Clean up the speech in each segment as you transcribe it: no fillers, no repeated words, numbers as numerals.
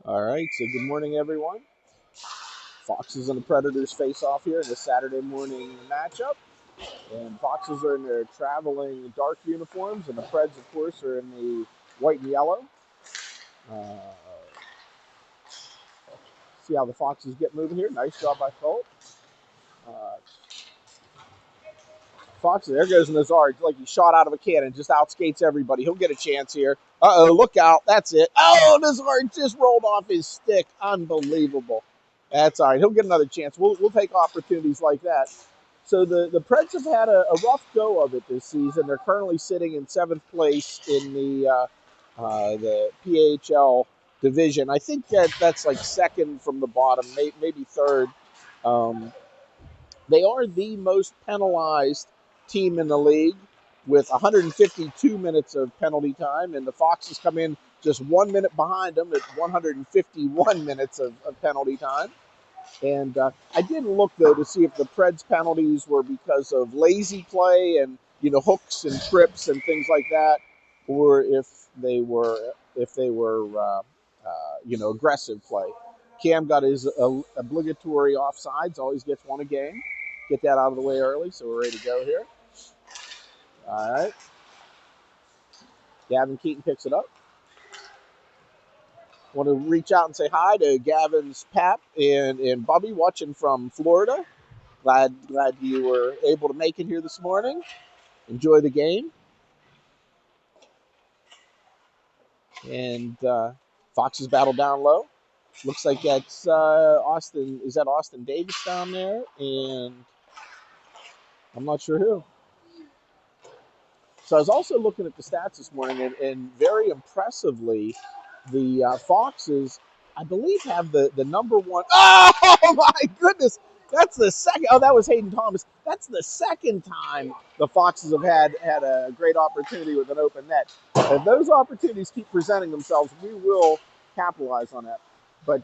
All right, so good morning, everyone. Foxes and the Predators face off here in the Saturday morning matchup. And Foxes are in their traveling dark uniforms, and the Preds, of course, are in the white and yellow. Uh, see how the Foxes get moving here. Nice job by Colt. Uh, Foxes, there goes Nazar, like he shot out of a cannon, just outskates everybody. He'll get a chance here. Uh-oh, look out. That's it. Oh, Nazar just rolled off his stick. Unbelievable. That's all right. He'll get another chance. We'll take opportunities like that. So the Preds have had a rough go of it this season. They're currently sitting in 7th place in the PHL division. I think that's like second from the bottom, maybe third. They are the most penalized team in the league with 152 minutes of penalty time, and the Foxes come in just 1 minute behind them at 151 minutes of penalty time. And I did look, though, to see if the Preds penalties were because of lazy play and, hooks and trips and things like that, or if they were aggressive play. Cam got his obligatory offsides, always gets one a game. Get that out of the way early, so we're ready to go here. All right. Gavin Keaton picks it up. Want to reach out and say hi to Gavin's Pap and Bubby watching from Florida. Glad you were able to make it here this morning. Enjoy the game. And Foxes battle down low. Looks like that's Austin. Is that Austin Davis down there? And I'm not sure who. So I was also looking at the stats this morning, and very impressively, the Foxes, I believe, have the number one. Oh, my goodness. That's the second. Oh, that was Hayden Thomas. That's the second time the Foxes have had a great opportunity with an open net. If those opportunities keep presenting themselves, we will capitalize on that. But,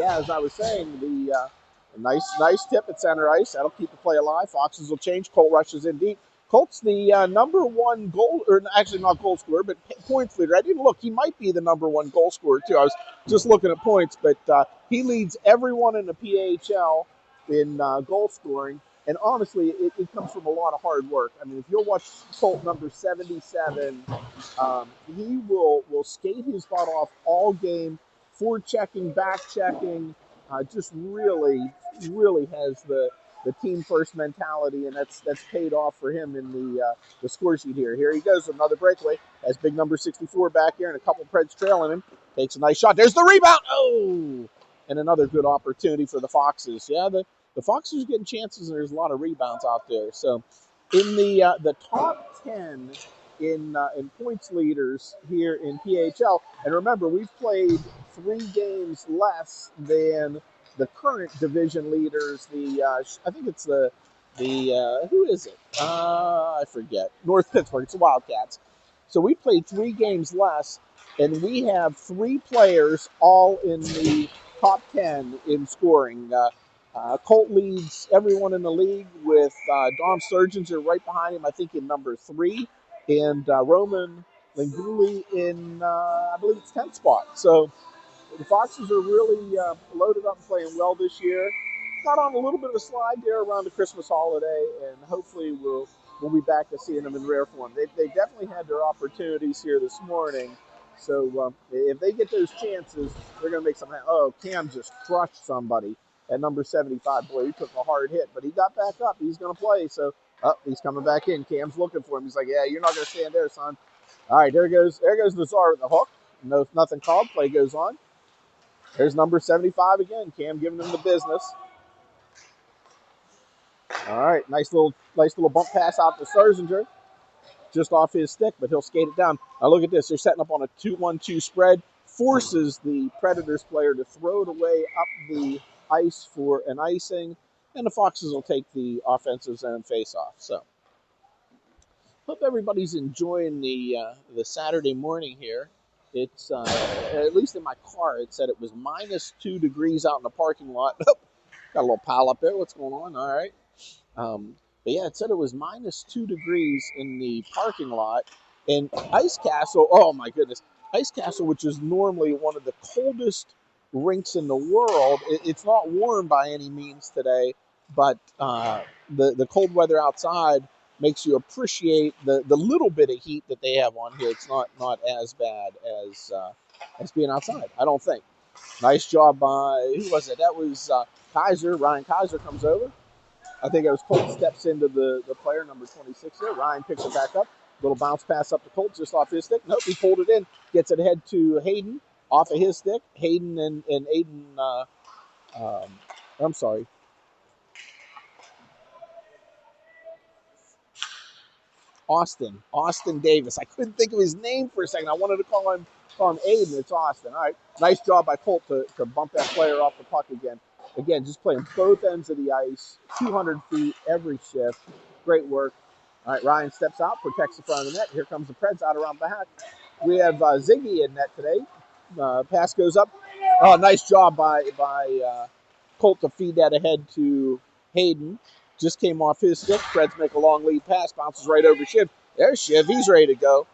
as I was saying, the nice tip at center ice. That'll keep the play alive. Foxes will change. Cole rushes in deep. Colt's the number one goal, or actually not goal scorer, but points leader. I didn't look. He might be the number one goal scorer, too. I was just looking at points, but he leads everyone in the PHL in goal scoring. And honestly, it comes from a lot of hard work. I mean, if you'll watch Colt number 77, he will skate his butt off all game, forward checking, back checking, just really has the team first mentality, and that's paid off for him in the score sheet here. Here he goes, another breakaway. Has big number 64 back here, and a couple Preds trailing him. Takes a nice shot. There's the rebound. Oh, and another good opportunity for the Foxes. Yeah, the Foxes are getting chances, and there's a lot of rebounds out there. So, in the top 10 in points leaders here in PHL, and remember, we've played 3 games less than the current division leaders. I think it's the who is it? I forget. North Pittsburgh. It's the Wildcats. So we played 3 games less, and we have 3 players all in the top 10 in scoring. Colt leads everyone in the league with Dom Surgeons right behind him, I think, in number 3, and Roman Linguli in, I believe it's 10th spot. So the Foxes are really loaded up and playing well this year. Got on a little bit of a slide there around the Christmas holiday, and hopefully we'll be back to seeing them in rare form. They definitely had their opportunities here this morning. So if they get those chances, they're going to make something. Oh, Cam just crushed somebody at number 75. Boy, he took a hard hit, but he got back up. He's going to play. So he's coming back in. Cam's looking for him. He's like, yeah, you're not going to stand there, son. All right, there goes Nazar with the hook. No, nothing called. Play goes on. There's number 75 again. Cam giving him the business. All right, nice little bump pass out to Scherzinger, just off his stick, but he'll skate it down. Now look at this. They're setting up on a 2-1-2 spread. Forces the Predators player to throw it away up the ice for an icing, and the Foxes will take the offensive zone face-off. So, hope everybody's enjoying the Saturday morning here. It's at least in my car, it said it was minus 2 degrees out in the parking lot. Got a little pile up there. What's going on? All right. But yeah, it said it was minus 2 degrees in the parking lot. And Ice Castle, oh my goodness. Ice Castle, which is normally one of the coldest rinks in the world. It's not warm by any means today, but the cold weather outside makes you appreciate the little bit of heat that they have on here. It's not as bad as being outside, I don't think. Nice job by, who was it? That was Kaiser. Ryan Kaiser comes over. I think it was Colt steps into the player, number 26 there. Ryan picks it back up. Little bounce pass up to Colt just off his stick. Nope, he pulled it in. Gets it ahead to Hayden off of his stick. Hayden and Aiden, um, I'm sorry, Austin Davis. I couldn't think of his name for a second. I wanted to call him Aiden. It's Austin. All right, nice job by Colt to bump that player off the puck again. Again, just playing both ends of the ice, 200 feet every shift. Great work. All right, Ryan steps out, protects the front of the net. Here comes the Preds out around back. We have Ziggy in net today. Pass goes up. Oh, nice job by Colt to feed that ahead to Hayden. Just came off his stick. Preds make a long lead pass, bounces right over Shiv. There's Shiv. He's ready to go.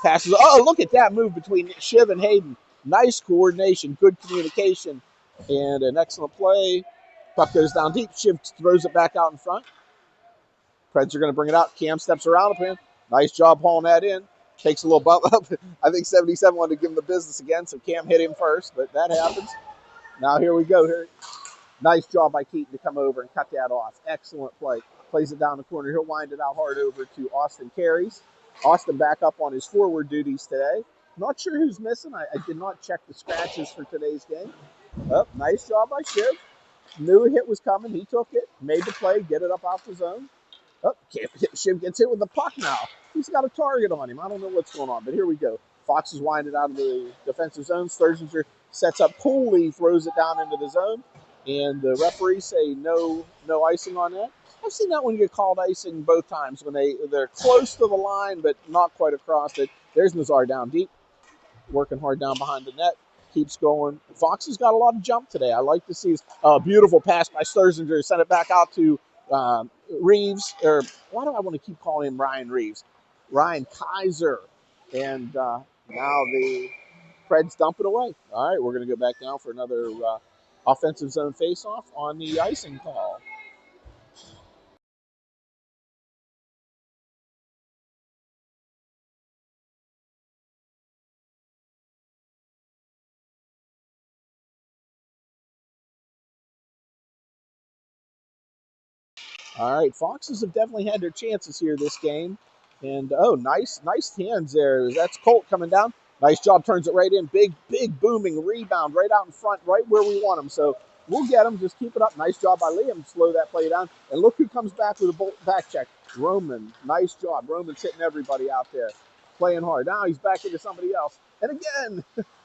Passes. Oh, look at that move between Shiv and Hayden. Nice coordination, good communication, and an excellent play. Puck goes down deep. Shiv throws it back out in front. Preds are going to bring it out. Cam steps around him. Nice job hauling that in. Takes a little bump up. I think 77 wanted to give him the business again, so Cam hit him first, but that happens. Now here we go. Here, nice job by Keaton to come over and cut that off. Excellent play. Plays it down the corner. He'll wind it out hard over to Austin Carries. Austin back up on his forward duties today. Not sure who's missing. I did not check the scratches for today's game. Oh, nice job by Shiv. Knew a hit was coming. He took it, made the play, get it up off the zone. Oh, Shiv gets hit with the puck now. He's got a target on him. I don't know what's going on, but here we go. Fox is winding out of the defensive zone. Sturzinger sets up Cooley, throws it down into the zone, and the referees say no icing on that. I've seen that one get called icing both times when they're close to the line but not quite across it. There's Nazar down deep, working hard down behind the net. Keeps going. Fox has got a lot of jump today. I like to see his beautiful pass by Sturzinger. Send it back out to Reeves. Or why do I want to keep calling him Ryan Reeves? Ryan Kaiser. And now the Preds dump it away. All right, we're going to go back now for another offensive zone faceoff on the icing call. All right, Foxes have definitely had their chances here this game. And, oh, nice hands there. That's Colt coming down. Nice job, turns it right in. Big booming rebound right out in front, right where we want him. So we'll get him. Just keep it up. Nice job by Liam. Slow that play down. And look who comes back with a back check. Roman. Nice job. Roman's hitting everybody out there. Playing hard. Now he's back into somebody else. And again.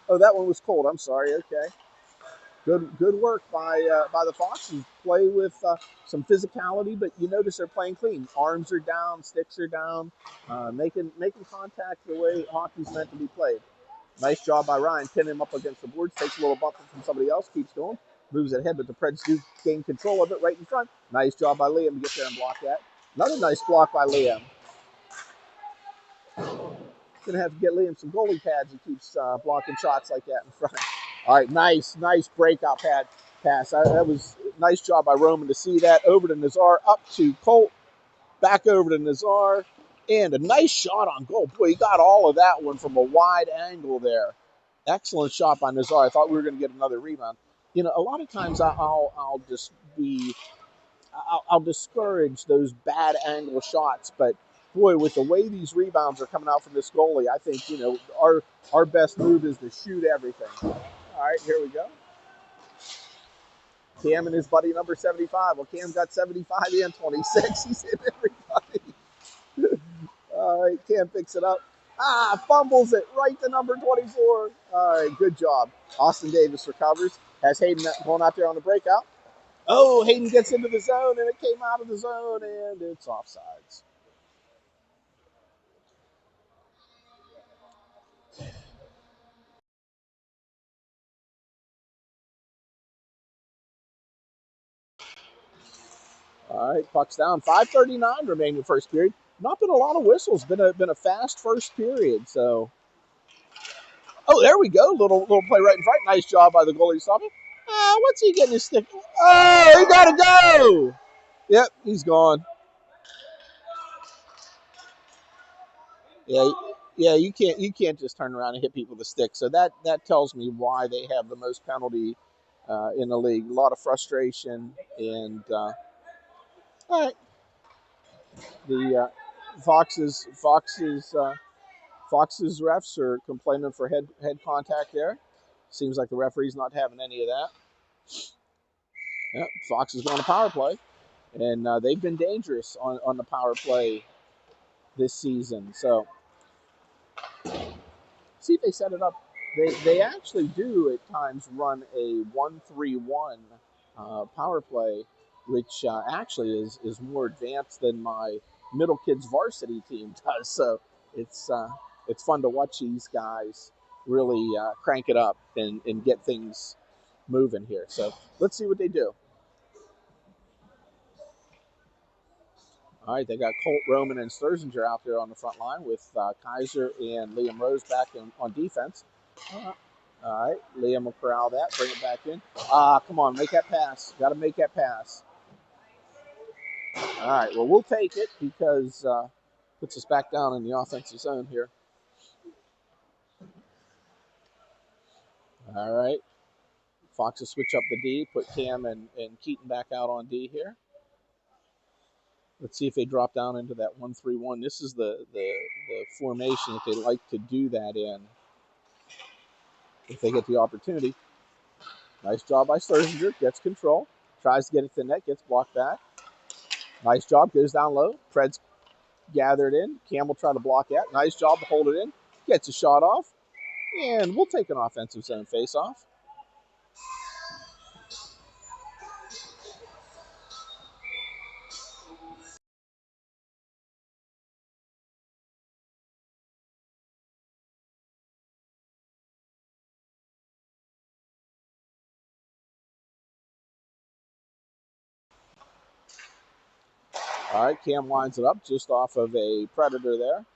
Oh, that one was Colt. I'm sorry. Okay. Good work by the Foxes. Play with some physicality, but you notice they're playing clean. Arms are down, sticks are down, making contact the way hockey's meant to be played. Nice job by Ryan, pinning him up against the boards. Takes a little bump from somebody else, keeps going, moves it ahead, but the Preds do gain control of it right in front. Nice job by Liam to get there and block that. Another nice block by Liam. Gonna have to get Liam some goalie pads. He keeps blocking shots like that in front. All right, nice breakout pass. That was a nice job by Roman to see that. Over to Nazar, up to Colt, back over to Nazar, and a nice shot on goal. Boy, he got all of that one from a wide angle there. Excellent shot by Nazar. I thought we were going to get another rebound. You know, a lot of times I'll just be I'll discourage those bad angle shots, but boy, with the way these rebounds are coming out from this goalie, I think our best move is to shoot everything. All right, here we go. Cam and his buddy number 75. Well, Cam got 75 and 26. He's hit everybody. All right, Cam picks it up. Fumbles it right to number 24. All right, good job. Austin Davis recovers. Has Hayden going out there on the breakout. Oh, Hayden gets into the zone, and it came out of the zone, and it's offsides. All right, puck's down. 5:39 remaining first period. Not been a lot of whistles. Been a fast first period. So, Oh, there we go. Little play right in front. Nice job by the goalie stopping. What's he getting his stick? Oh, he got to go. Yep, he's gone. Yeah, yeah. You can't just turn around and hit people with a stick. So that tells me why they have the most penalty in the league. A lot of frustration and all right. The Fox's refs are complaining for head contact there. Seems like the referee's not having any of that. Yeah, Fox is going to power play, and they've been dangerous on the power play this season. So see if they set it up. They actually do at times run a 1-3-1 power play, which actually is more advanced than my middle kids varsity team does. So it's fun to watch these guys really crank it up and get things moving here. So let's see what they do. All right, they got Colt, Roman, and Sturzinger out there on the front line with Kaiser and Liam Rose back on defense. All right, Liam will corral that, bring it back in. Come on, make that pass. Got to make that pass. All right, well, we'll take it because puts us back down in the offensive zone here. All right, Fox will switch up the D, put Cam and Keaton back out on D here. Let's see if they drop down into that 1-3-1. This is the formation that they like to do that in if they get the opportunity. Nice job by Sturzinger. Gets control. Tries to get it to the net. Gets blocked back. Nice job. Goes down low. Fred's gathered in. Cam will try to block that. Nice job to hold it in. Gets a shot off. And we'll take an offensive zone face-off. All right, Cam lines it up just off of a Predator there.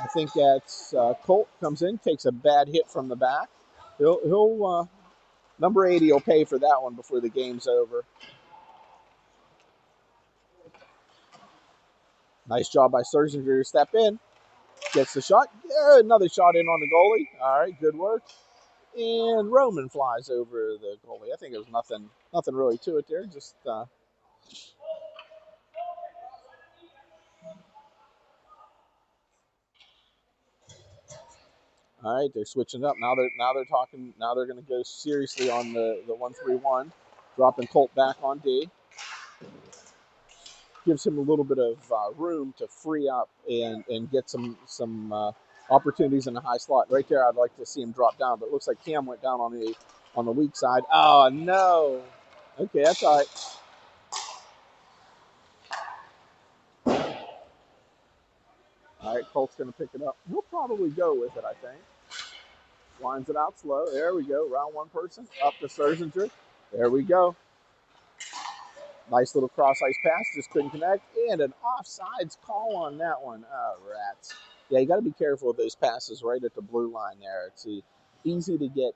I think that's Colt comes in, takes a bad hit from the back. He'll number 80 will pay for that one before the game's over. Nice job by Sturzinger to step in. Gets the shot. Yeah, another shot in on the goalie. All right, good work. And Roman flies over the goalie. I think it was nothing really to it there. Just all right, they're switching up. Now they're talking. Now they're going to go seriously on the 1-3-1, dropping Colt back on D. Gives him a little bit of room to free up and get some opportunities in the high slot. Right there, I'd like to see him drop down, but it looks like Cam went down on the weak side. Oh no. Okay, that's all right. All right, Colt's going to pick it up. He'll probably go with it, I think. Lines it out slow. There we go. Round one person. Up to Sturzinger. There we go. Nice little cross-ice pass. Just couldn't connect. And an offsides call on that one. Oh, rats. Yeah, you got to be careful with those passes right at the blue line there. It's easy to get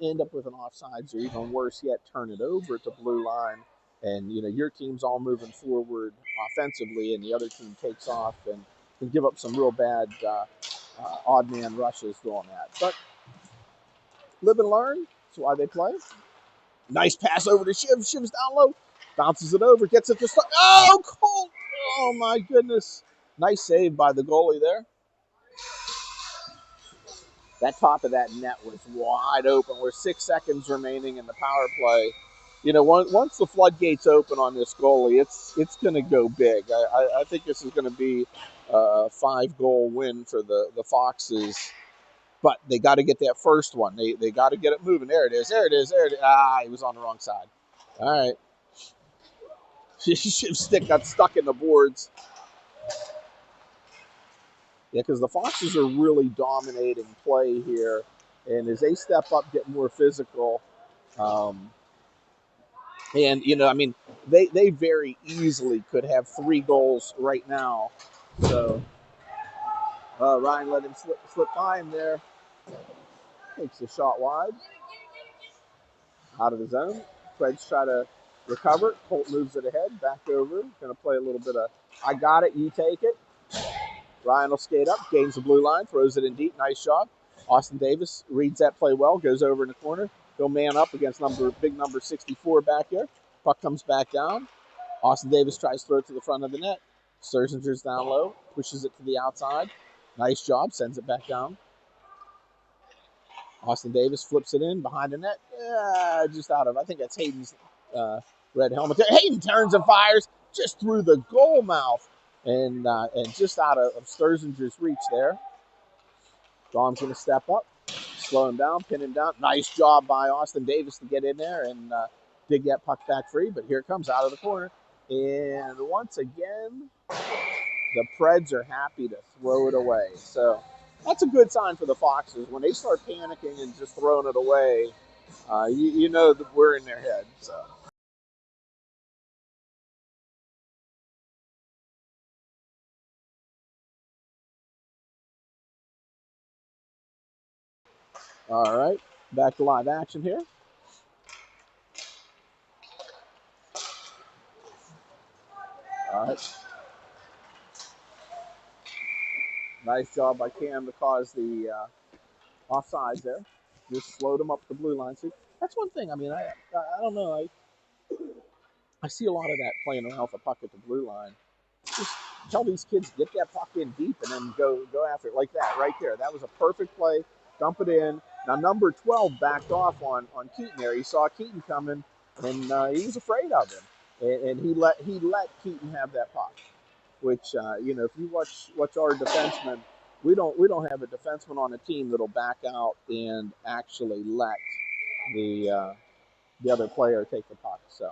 end up with an offsides, or even worse yet, turn it over at the blue line. And, your team's all moving forward offensively, and the other team takes off and can give up some real bad odd man rushes doing that. But live and learn. That's why they play. Nice pass over to Shiv. Shiv's down low. Bounces it over. Gets it to start. Oh, Colt. Oh, my goodness. Nice save by the goalie there. That top of that net was wide open. We're 6 seconds remaining in the power play. Once the floodgates open on this goalie, it's going to go big. I think this is going to be a 5-goal win for the Foxes. But they got to get that first one. They got to get it moving. There it is. There it is. There it is. He was on the wrong side. All right. Shiv's stick got stuck in the boards. Yeah, because the Foxes are really dominating play here. And as they step up, get more physical. They very easily could have 3 goals right now. So Ryan let him slip by him there. Takes the shot wide. Out of the zone. Preds try to recover. Colt moves it ahead. Back over. Going to play a little bit of, I got it, you take it. Ryan will skate up, gains the blue line, throws it in deep. Nice job. Austin Davis reads that play well, goes over in the corner. He'll man up against big number 64 back here. Puck comes back down. Austin Davis tries to throw it to the front of the net. Sturzinger's down low, pushes it to the outside. Nice job, sends it back down. Austin Davis flips it in behind the net. Just out of, I think that's Hayden's red helmet. Hayden turns and fires just through the goal mouth and just out of Sturzinger's reach there. Dom's going to step up, slow him down, pin him down. Nice job by Austin Davis to get in there and dig that puck back free. But here it comes out of the corner. And once again, the Preds are happy to throw it away. So that's a good sign for the Foxes. When they start panicking and just throwing it away, you know that we're in their head. So. All right, back to live action here. All right. Nice job by Cam to cause the offsides there. Just slowed him up the blue line. See, that's one thing. I mean, I don't know. I see a lot of that playing around with the puck at the blue line. Just tell these kids get that puck in deep and then go after it like that right there. That was a perfect play. Dump it in. Now number 12 backed off on Keaton there. He saw Keaton coming and he was afraid of him, and he let Keaton have that puck. Which if you watch our defensemen, we don't have a defenseman on a team that'll back out and actually let the other player take the puck. So,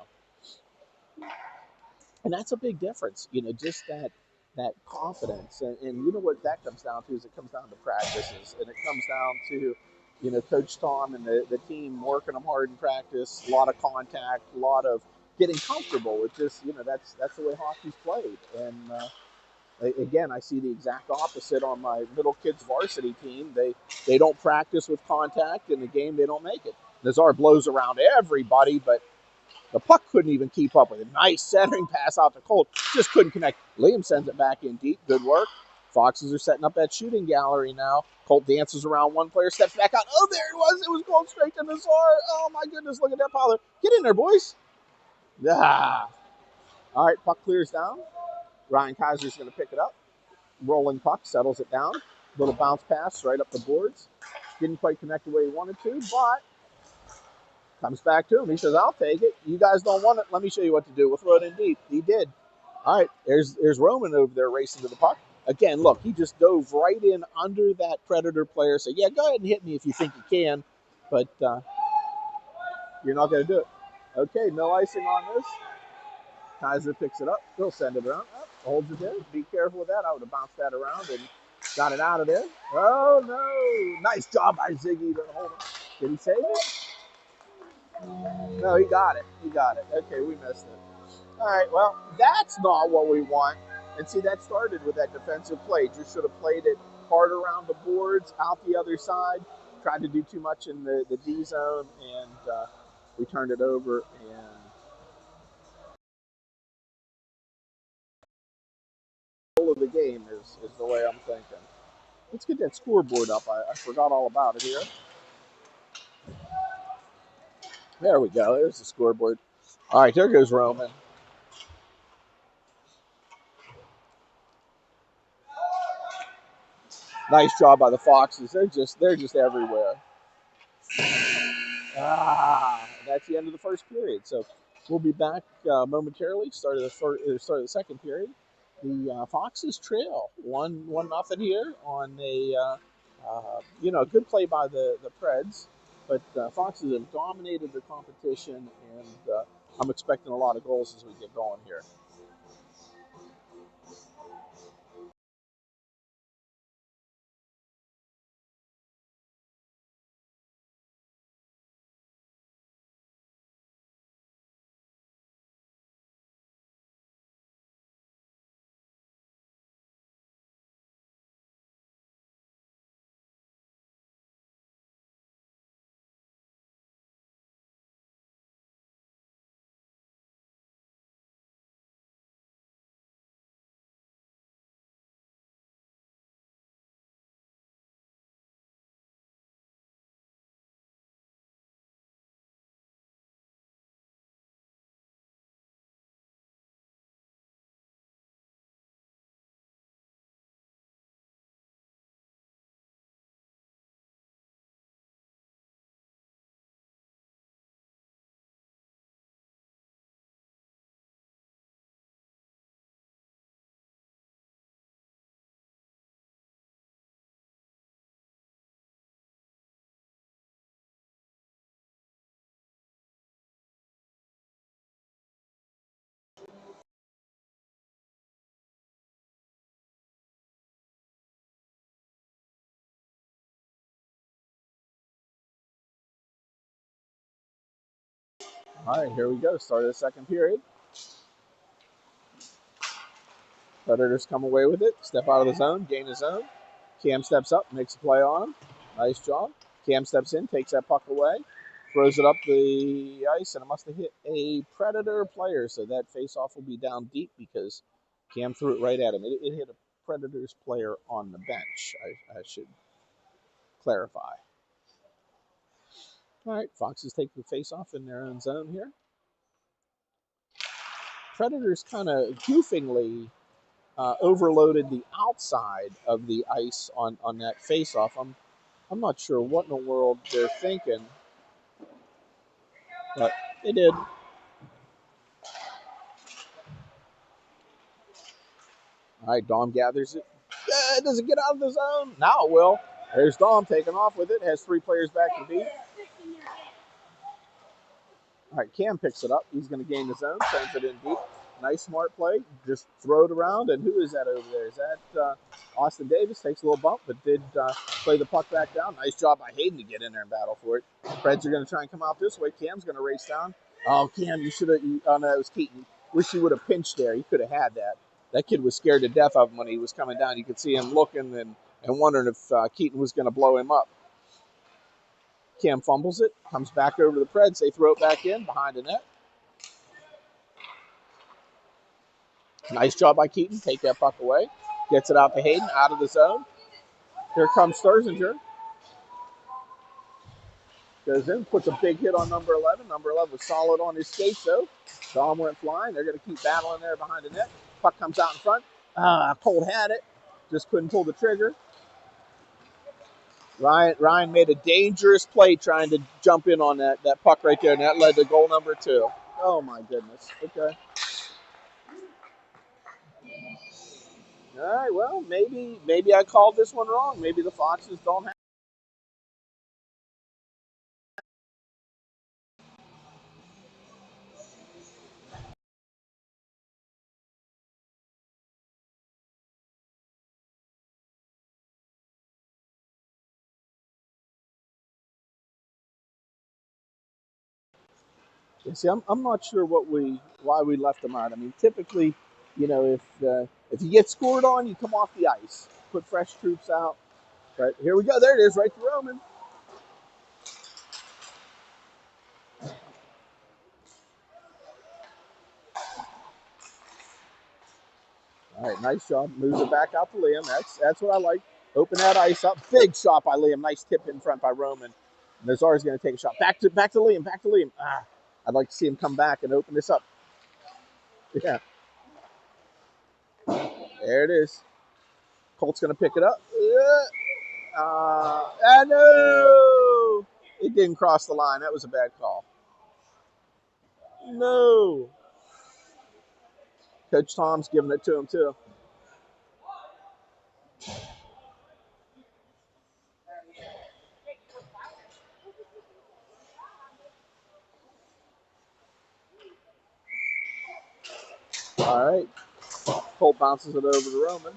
and that's a big difference. Just that confidence, and you know what that comes down to is it comes down to practices, and it comes down to Coach Tom and the team working them hard in practice, a lot of contact, a lot of getting comfortable with just that's the way hockey's played. And again, I see the exact opposite on my middle kids varsity team. They don't practice with contact. In the game, they don't make it. Nazar blows around everybody, but the puck couldn't even keep up with it. Nice centering pass out to Colt. Just couldn't connect. Liam sends it back in deep. Good work. Foxes are setting up that shooting gallery now. Colt dances around one player, steps back out. Oh, there it was. It was Colt straight to Nazar. Oh, my goodness. Look at that powder. Get in there, boys. Ah. All right, puck clears down. Ryan Kaiser's going to pick it up. Rolling puck, settles it down. Little bounce pass right up the boards. Didn't quite connect the way he wanted to, but comes back to him. He says, I'll take it. You guys don't want it. Let me show you what to do. We'll throw it in deep. He did. All right, there's Roman over there racing to the puck. Again, look, he just dove right in under that Predator player. So, yeah, go ahead and hit me if you think you can, but you're not going to do it. Okay, no icing on this. Kaiser picks it up. He'll send it around. Oh, holds it there. Be careful with that. I would have bounced that around and got it out of there. Oh, no. Nice job by Ziggy to hold it. Did he save it? No, he got it. He got it. Okay, we missed it. All right, well, that's not what we want. And see, that started with that defensive play. Just should have played it hard around the boards, out the other side. Tried to do too much in the D zone, and we turned it over. And the goal of the game is the way I'm thinking. Let's get that scoreboard up. I forgot all about it here. There we go. There's the scoreboard. All right, there goes Roman. Nice job by the Foxes. They're just everywhere. That's the end of the first period. So we'll be back momentarily. Start of the second period. The Foxes trail 1-0 here on a good play by the Preds, but Foxes have dominated the competition, and I'm expecting a lot of goals as we get going here. All right, here we go. Start of the second period. Predators come away with it. Step out of the zone, gain the zone. Cam steps up, makes a play on him. Nice job. Cam steps in, takes that puck away, throws it up the ice, and it must have hit a Predator player. So that faceoff will be down deep because Cam threw it right at him. It hit a Predators player on the bench. I should clarify. All right, Foxes take the faceoff in their own zone here. Predators kind of goofingly overloaded the outside of the ice on that faceoff. I'm not sure what in the world they're thinking, but they did. All right, Dom gathers it. Does it get out of the zone? Now it will. There's Dom taking off with it. Has three players back to beat. All right, Cam picks it up. He's going to gain the zone, sends it in deep. Nice, smart play. Just throw it around. And who is that over there? Is that Austin Davis? Takes a little bump, but did play the puck back down. Nice job by Hayden to get in there and battle for it. Preds are going to try and come out this way. Cam's going to race down. Oh, Cam, you should have. Oh, no, it was Keaton. Wish he would have pinched there. He could have had that. That kid was scared to death of him when he was coming down. You could see him looking and wondering if Keaton was going to blow him up. Cam fumbles it, comes back over to the Preds. They throw it back in behind the net. Nice job by Keaton. Take that puck away. Gets it out to Hayden, out of the zone. Here comes Sturzinger. Goes in, puts a big hit on number 11. Number 11 was solid on his skates, though. Dom went flying. They're going to keep battling there behind the net. Puck comes out in front. Cole had it. Just couldn't pull the trigger. Ryan made a dangerous play trying to jump in on that puck right there, and that led to goal number 2. Oh, my goodness. Okay. All right, well, maybe I called this one wrong. Maybe the Foxes don't have. You see, I'm not sure why we left them out. I mean, typically, if you get scored on, you come off the ice, put fresh troops out. But here we go. There it is, right to Roman. All right, nice job. Moves it back out to Liam. That's what I like. Open that ice up. Big shot by Liam. Nice tip in front by Roman. Nazar's going to take a shot. Back to Liam. Back to Liam. I'd like to see him come back and open this up. Yeah. There it is. Colt's going to pick it up. No! It didn't cross the line. That was a bad call. No. Coach Tom's giving it to him, too. All right. Colt bounces it over to Roman.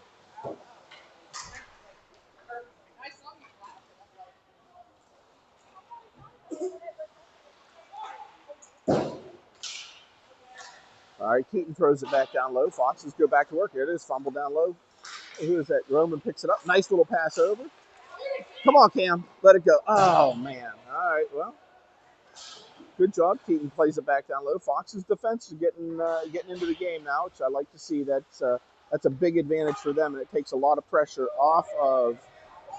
All right, Keaton throws it back down low. Foxes go back to work. Here it is, fumble down low. Who is that? Roman picks it up. Nice little pass over. Come on, Cam. Let it go. Oh, man. All right, well, good job. Keaton plays it back down low. Fox's defense is getting into the game now, which I like to see. That's a big advantage for them, and it takes a lot of pressure off of.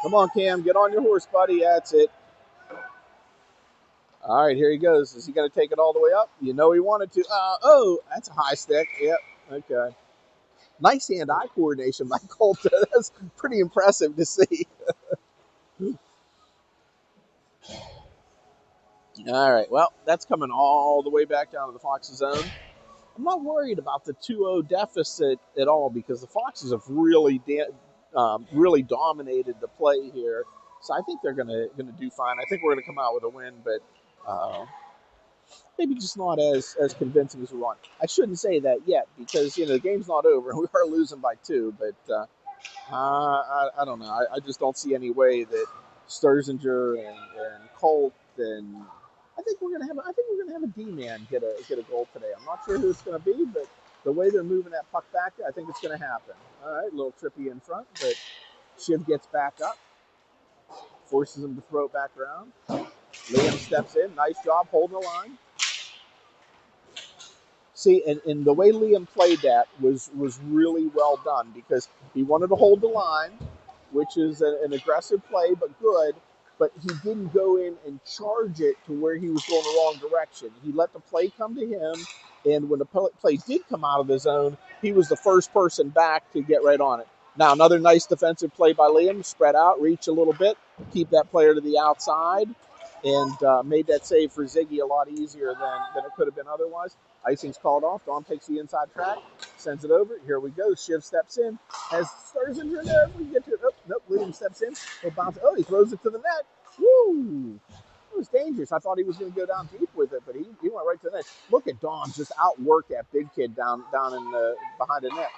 Come on, Cam. Get on your horse, buddy. That's it. All right, here he goes. Is he going to take it all the way up? You know he wanted to. That's a high stick. Yep. Okay. Nice hand-eye coordination by Colt. That's pretty impressive to see. All right, well, that's coming all the way back down to the Foxes' zone. I'm not worried about the 2-0 deficit at all because the Foxes have really dominated the play here. So I think they're gonna do fine. I think we're gonna come out with a win, but maybe just not as convincing as we want. I shouldn't say that yet because the game's not over and we are losing by 2. But I don't know. I just don't see any way that Sturzinger and Colt and I think we're gonna have a D-man get a goal today. I'm not sure who it's gonna be, but the way they're moving that puck back there, I think it's gonna happen. All right, a little trippy in front, but Shiv gets back up, forces him to throw it back around. Liam steps in, nice job holding the line. See, and the way Liam played that was really well done because he wanted to hold the line, which is an aggressive play, but good. But he didn't go in and charge it to where he was going the wrong direction. He let the play come to him, and when the play did come out of the zone, he was the first person back to get right on it. Now, another nice defensive play by Liam, spread out, reach a little bit, keep that player to the outside, and made that save for Ziggy a lot easier than it could have been otherwise. Icing's called off. Dawn takes the inside track, sends it over. Here we go. Shiv steps in, has Sturzinger there. If we can get to it. Oh, nope. William steps in. He'll bounce. Oh, he throws it to the net. Woo! It was dangerous. I thought he was going to go down deep with it, but he went right to the net. Look at Dawn just outwork that big kid down in the behind the net.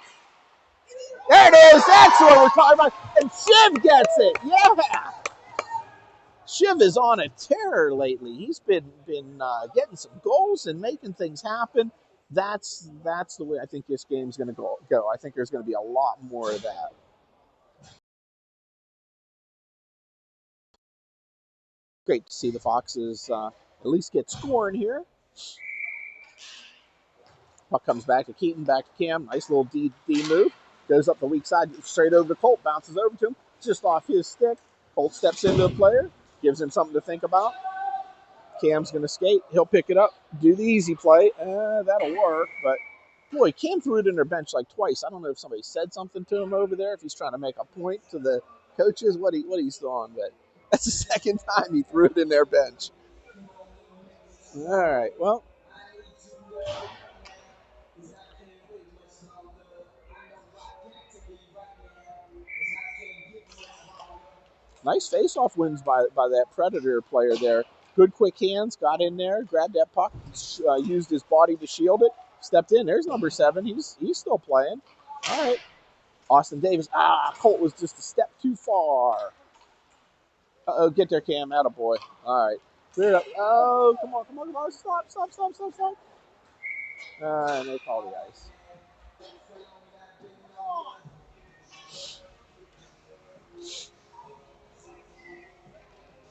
There it is. That's what we're talking about. And Shiv gets it. Yeah. Shiv is on a tear lately. He's been getting some goals and making things happen. That's the way I think this game's going to go. I think there's going to be a lot more of that. Great to see the Foxes at least get scoring here. Puck comes back to Keaton, back to Cam. Nice little D move. Goes up the weak side, straight over to Colt. Bounces over to him, just off his stick. Colt steps into the player, gives him something to think about. Cam's going to skate. He'll pick it up, do the easy play. That'll work, but boy, Cam threw it in their bench like twice. I don't know if somebody said something to him over there, if he's trying to make a point to the coaches, what he's doing, but that's the second time he threw it in their bench. All right, well. Nice face-off wins by that Predator player there. Good quick hands, got in there, grabbed that puck, used his body to shield it, stepped in. There's number 7. He's still playing. All right. Austin Davis. Colt was just a step too far. Uh-oh, get there, Cam. Attaboy. All right. Clear it up. Oh, come on. Stop. And they call the ice.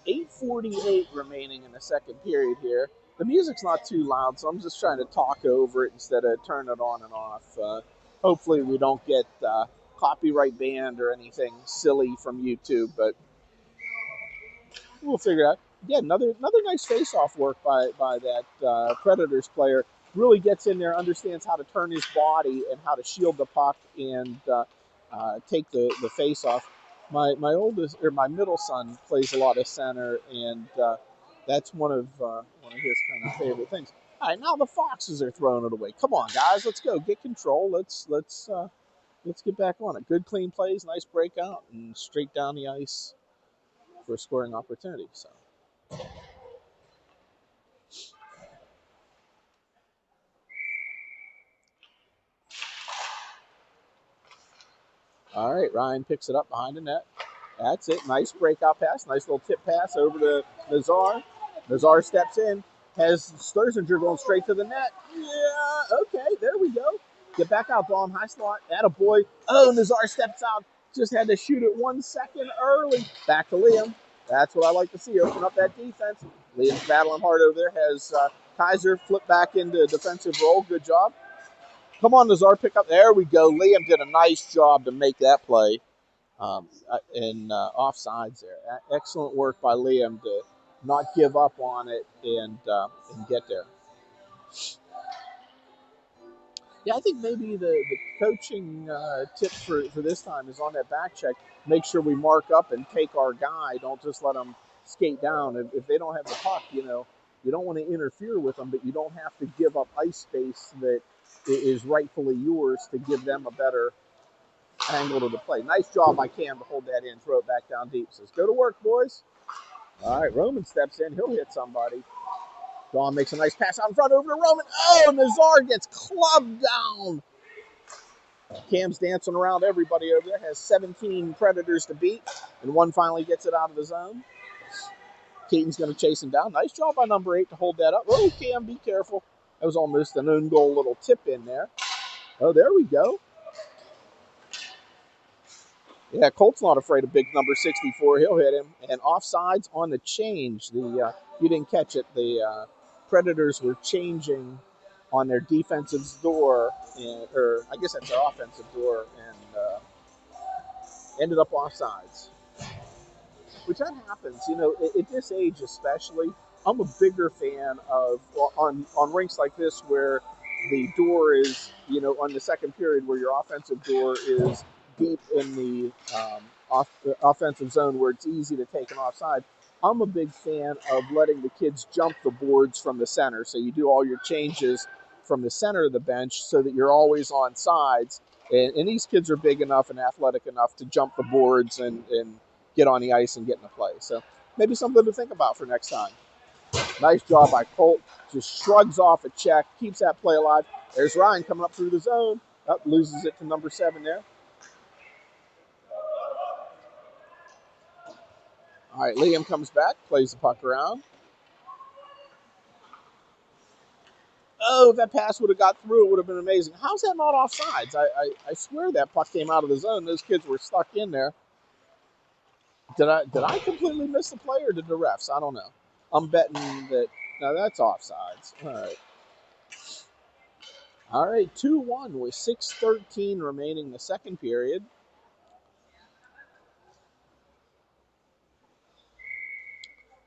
8:48 remaining in the second period here. The music's not too loud, so I'm just trying to talk over it instead of turn it on and off. Hopefully we don't get copyright banned or anything silly from YouTube, but we'll figure it out. Yeah, another nice face-off work by that Predators player. Really gets in there, understands how to turn his body and how to shield the puck and take the face-off. My middle son plays a lot of center, and that's one of his kind of favorite things. All right, now the Foxes are throwing it away. Come on, guys, let's go get control. Let's get back on it. Good clean plays, nice breakout, and straight down the ice for a scoring opportunity. So. All right, Ryan picks it up behind the net. That's it. Nice breakout pass. Nice little tip pass over to Nazar. Nazar steps in. Has Sturzinger going straight to the net. Yeah, okay, there we go. Get back out, Dom. High slot. Attaboy. Oh, Nazar steps out. Just had to shoot it 1 second early. Back to Liam. That's what I like to see. Open up that defense. Liam's battling hard over there. Has Kaiser flip back into defensive role. Good job. Come on, Nazar, pick up. There we go. Liam did a nice job to make that play in offsides there. Excellent work by Liam to not give up on it and get there. Yeah, I think maybe the coaching tip for this time is on that back check. Make sure we mark up and take our guy. Don't just let them skate down. If they don't have the puck, you don't want to interfere with them, but you don't have to give up ice space that is rightfully yours to give them a better angle to the play. Nice job by Cam to hold that in, throw it back down deep. Says, go to work, boys. All right, Roman steps in. He'll hit somebody. Dawn makes a nice pass out in front over to Roman. Oh, Nazar gets clubbed down. Cam's dancing around everybody over there. Has 17 Predators to beat, and one finally gets it out of the zone. Keaton's going to chase him down. Nice job by number 8 to hold that up. Oh, Cam, be careful. That was almost an own goal little tip in there. Oh, there we go. Yeah, Colt's not afraid of big number 64. He'll hit him. And offsides on the change. You didn't catch it. The Predators were changing on their defensive door, or I guess that's their offensive door, and ended up offsides. Which that happens, at this age especially. I'm a bigger fan of on rinks like this where the door is, on the second period where your offensive door is deep in the offensive zone where it's easy to take an offside. I'm a big fan of letting the kids jump the boards from the center. So you do all your changes from the center of the bench so that you're always on sides. And these kids are big enough and athletic enough to jump the boards and get on the ice and get in the play. So maybe something to think about for next time. Nice job by Colt. Just shrugs off a check, keeps that play alive. There's Ryan coming up through the zone. Loses it to number 7 there. All right, Liam comes back, plays the puck around. Oh, if that pass would have got through, it would have been amazing. How's that not offsides? I swear that puck came out of the zone. Those kids were stuck in there. Did I completely miss the play, or did the refs? I don't know. I'm betting that. No, that's offsides. All right. All right, 2-1 with 6:13 remaining in the second period.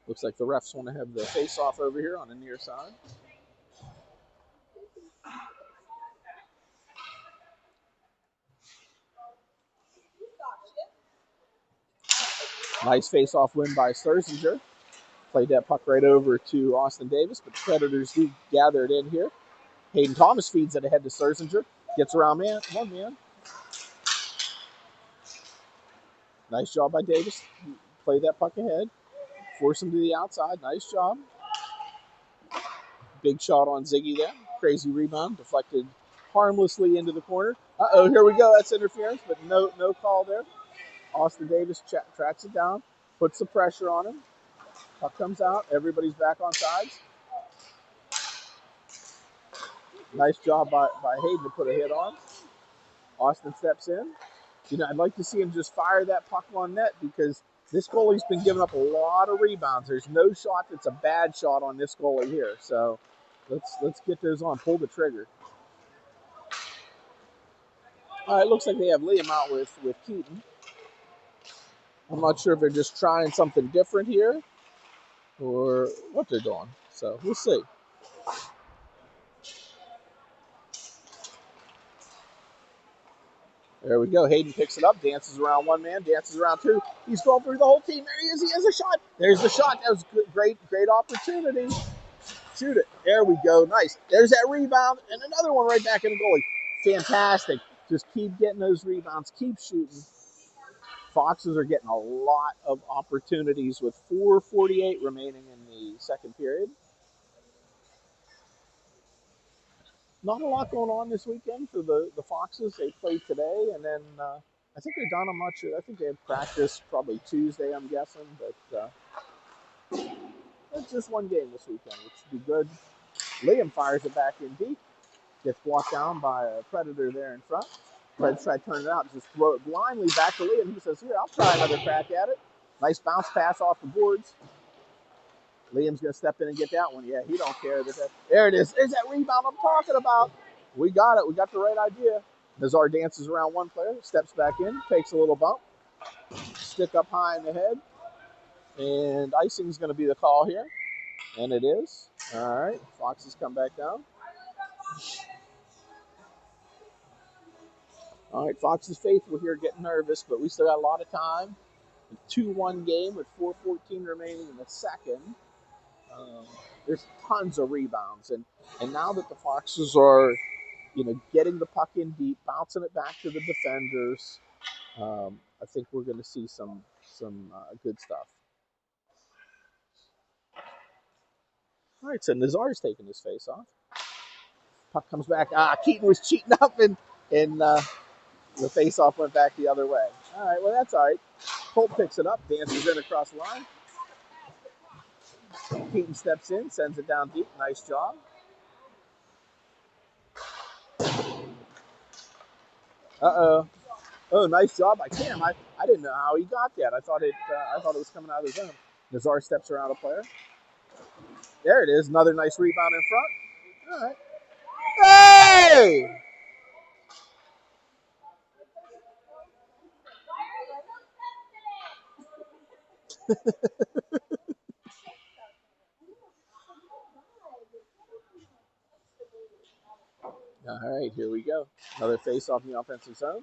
Looks like the refs want to have the face-off over here on the near side. Nice face-off win by Sturzinger. Played that puck right over to Austin Davis, but the Predators do gather it in here. Hayden Thomas feeds it ahead to Sturzinger. Gets around one man. Nice job by Davis. Play that puck ahead. Force him to the outside. Nice job. Big shot on Ziggy there. Crazy rebound. Deflected harmlessly into the corner. Uh-oh, here we go. That's interference, but no call there. Austin Davis tracks it down. Puts the pressure on him. Puck comes out. Everybody's back on sides. Nice job by Hayden to put a hit on. Austin steps in. I'd like to see him just fire that puck on net because this goalie's been giving up a lot of rebounds. There's no shot that's a bad shot on this goalie here. So let's get those on. Pull the trigger. All right, looks like they have Liam out with Keaton. I'm not sure if they're just trying something different here or what they're doing. So we'll see. There we go. Hayden picks it up, dances around one man, dances around two. He's going through the whole team. There he is. He has a shot. There's the shot. That was great opportunity. Shoot it. There we go. Nice. There's that rebound and another one right back in the goalie. Fantastic. Just keep getting those rebounds. Keep shooting. Foxes are getting a lot of opportunities with 4:48 remaining in the second period. Not a lot going on this weekend for the Foxes. They played today, and then I think they're done. I'm not sure. I think they have practice probably Tuesday, I'm guessing. But it's just one game this weekend, which should be good. Liam fires it back in deep. Gets blocked down by a Predator there in front. Preds try to turn it out and just throw it blindly back to Liam. He says, here, I'll try another crack at it. Nice bounce pass off the boards. Liam's going to step in and get that one. Yeah, he don't care. There it is. There's that rebound I'm talking about. We got it. We got the right idea. Nazar dances around one player, steps back in, takes a little bump. Stick up high in the head. And icing's going to be the call here. And it is. All right. Foxes come back down. All right. Foxes faithful here getting nervous, but we still got a lot of time. A 2-1 game with 4:14 remaining in the second. There's tons of rebounds, and now that the Foxes are, getting the puck in deep, bouncing it back to the defenders, I think we're going to see some good stuff. All right, so Nazar's taking his face off. Puck comes back. Keaton was cheating up, and the face off went back the other way. All right, well that's all right. Colt picks it up, dances in across the line. Keaton steps in, sends it down deep. Nice job. Uh-oh. Oh, nice job by Cam. I didn't know how he got that. I thought it was coming out of the zone. Nazar steps around a player. There it is. Another nice rebound in front. All right. Hey! All right, here we go. Another face off in the offensive zone.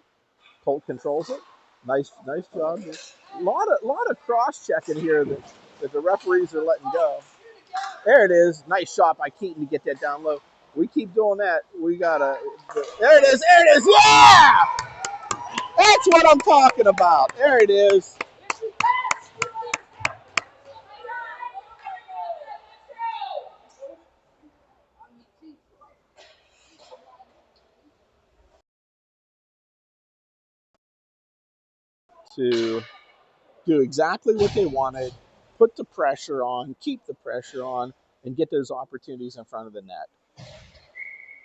Colt controls it. Nice job. A lot of cross checking here that the referees are letting go. There it is. Nice shot by Keaton to get that down low. We keep doing that. We gotta. There it is. There it is. Yeah, that's what I'm talking about. There it is. To do exactly what they wanted, put the pressure on, keep the pressure on, and get those opportunities in front of the net.